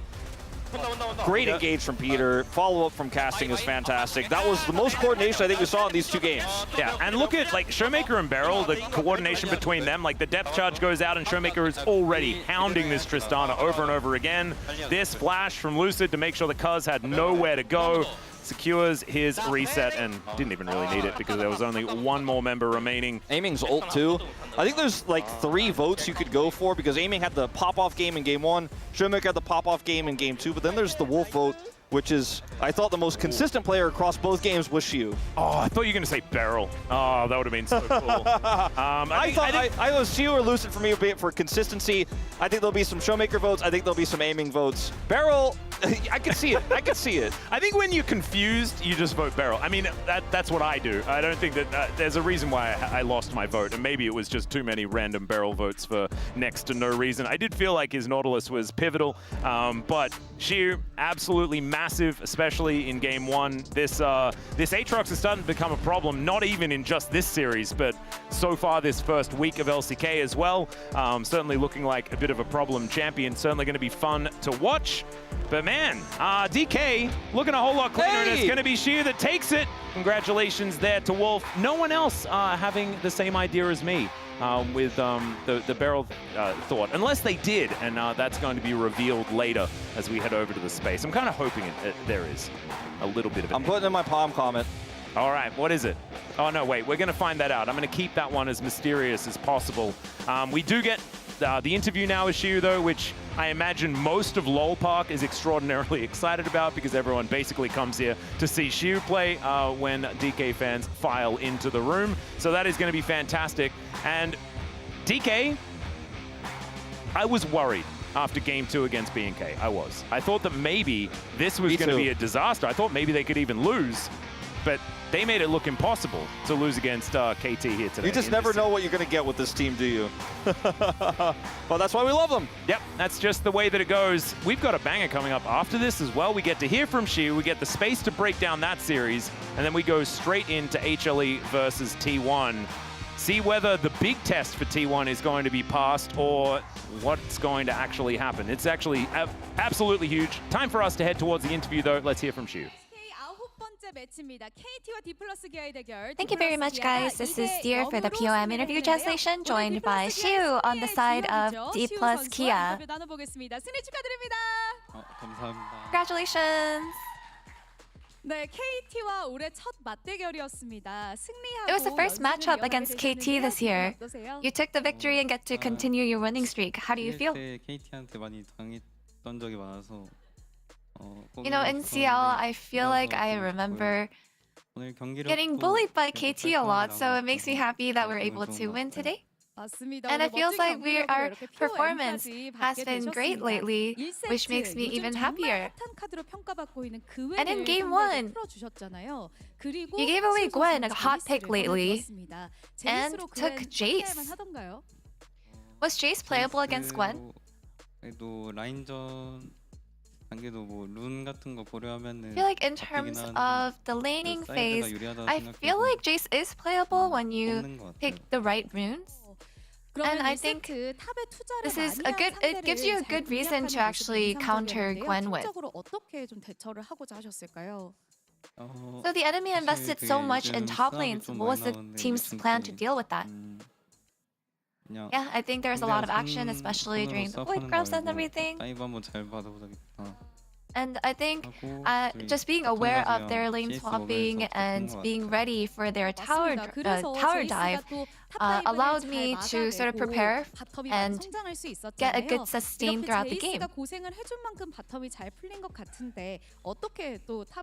Great engage from Peter. Follow-up from casting is fantastic. That was the most coordination I think we saw in these 2 games. Yeah, and look at like Showmaker and Beryl, the coordination between them. Like the depth charge goes out and Showmaker is already hounding this Tristana over and over again. This flash from Lucid to make sure the Cuz had nowhere to go. Secures his reset and didn't even really need it because there was only 1 more member remaining. Aiming's ult too. I think there's like 3 votes you could go for because Aiming had the pop-off game in game 1, Showmaker had the pop-off game in game 2, but then there's the Wolf vote, which is, I thought, the most consistent player across both games was Xiu. Oh, I thought you were going to say Beryl. Oh, that would have been so cool. I thought it was Xiu or Lucid for me for consistency. I think there'll be some Showmaker votes. I think there'll be some Aiming votes. Beryl, I can see it. I can see it. I think when you're confused, you just vote Beryl. I mean, that's what I do. I don't think that there's a reason why I lost my vote, and maybe it was just too many random Beryl votes for next to no reason. I did feel like his Nautilus was pivotal, but Xiu, absolutely massive, especially in game 1. This Aatrox is starting to become a problem, not even in just this series, but so far this first week of LCK as well. Certainly looking like a bit of a problem champion. Certainly going to be fun to watch. But man, DK looking a whole lot cleaner, and it's going to be Xiu that takes it. Congratulations there to Wolf. No one else having the same idea as me with the Beryl thought, unless they did, and that's going to be revealed later as we head over to the space. I'm kind of hoping there is a little bit of it. I'm putting in my palm comment. All right, what is it? Oh, no, wait, we're going to find that out. I'm going to keep that one as mysterious as possible. We do get the interview now with Xiu, though, which I imagine most of LoL Park is extraordinarily excited about because everyone basically comes here to see Xiu play when DK fans file into the room. So that is going to be fantastic. And DK, I was worried after game 2 against BNK. I thought that maybe this was going to be a disaster. I thought maybe they could even lose, but they made it look impossible to lose against KT here today. You just never know what you're going to get with this team, do you? Well, that's why we love them. Yep, that's just the way that it goes. We've got a banger coming up after this as well. We get to hear from Xiu, we get the space to break down that series, and then we go straight into HLE versus T1. See whether the big test for T1 is going to be passed or what's going to actually happen. It's actually absolutely huge. Time for us to head towards the interview, though. Let's hear from Xiu. Thank you very much, guys. This is Dear for the POM interview translation, joined by Xiu on the side of D plus Kia. Congratulations. 네, KT와 올해 첫 맞대결이었습니다. 승리하고 It was the first matchup against KT this year. You took the victory and get to continue your winning streak. How do you feel? KT한테 많이 당했던 적이 많아서 You know, in CL, I feel like I remember getting bullied by KT a lot, so it makes me happy that we're able to win today. And it feels like our performance has been great lately, which makes me even happier. And in Game 1, you gave away Gwen, a hot pick lately, and took Jace. Was Jace playable against Gwen? 그래도 라인전 단계도 룬 같은 거 고려하면은 I feel like in terms of the laning phase, I feel like Jace is playable when you pick the right runes. And I think this is it gives you a good reason to actually counter Gwen with. So the enemy invested so much in top lanes. What was the team's plan to deal with that? Yeah, I think there's a lot of action, especially during the void grubs and everything. And I think just being aware of their lane swapping and being ready for their tower dive allowed me to sort of prepare and get a good sustain throughout the game.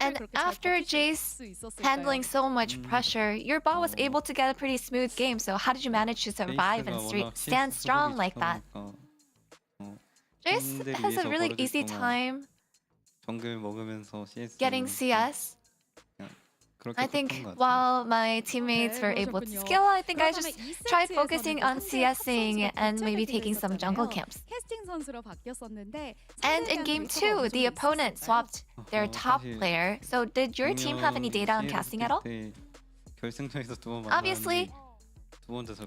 And after Jace handling so much pressure, your bot was able to get a pretty smooth game. So how did you manage to survive and stand strong like that? Jace has a really easy time getting CS. I think while my teammates were able to skill, I think I just tried focusing on CSing and maybe taking some jungle camps. And in Game 2, the opponent swapped their top player. So did your team have any data on casting at all? Obviously,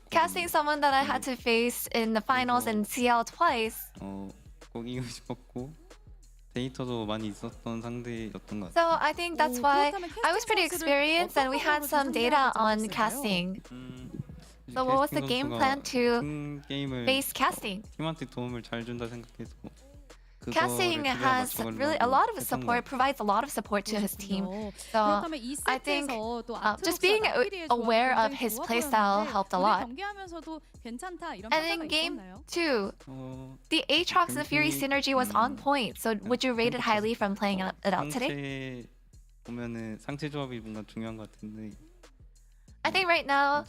casting someone that I had to face in the finals in CL twice. 데이터도 많이 있었던 상대였던 것 같아요. So I think that's why I was pretty experienced and we had some data on casting. So what was the game plan to face casting? 팀한테 도움을 잘 준다 생각해서 Casting has really a lot of support, provides a lot of support to his team. So I think just being aware of his playstyle helped a lot. And in Game 2, the Aatrox and Fury synergy was on point. So would you rate it highly from playing it out today? 보면은 상체 조합이 뭔가 중요한 것 같은데. I think right now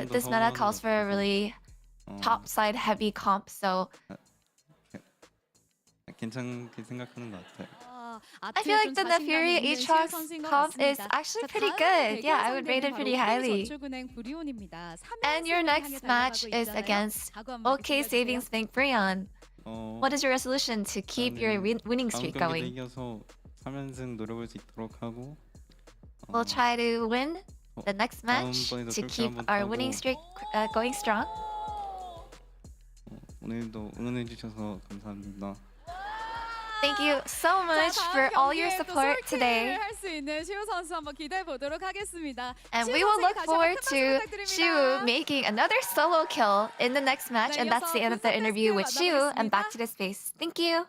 this meta calls for a really top side heavy comp. So 괜찮게 생각하는 것 같아요. I feel like the Fury Aatrox comp is actually pretty good. Yeah, I would rate it pretty highly. And your next match is against OK Savings Bank Breon. What is your resolution to keep your winning streak going? We'll try to win the next match to keep our winning streak going strong. 오늘도 응원해 주셔서 감사합니다. Thank you so much for all your support today. And we will look forward to Shu making another solo kill in the next match. And that's the end of the interview with Shu. And back to the space. Thank you.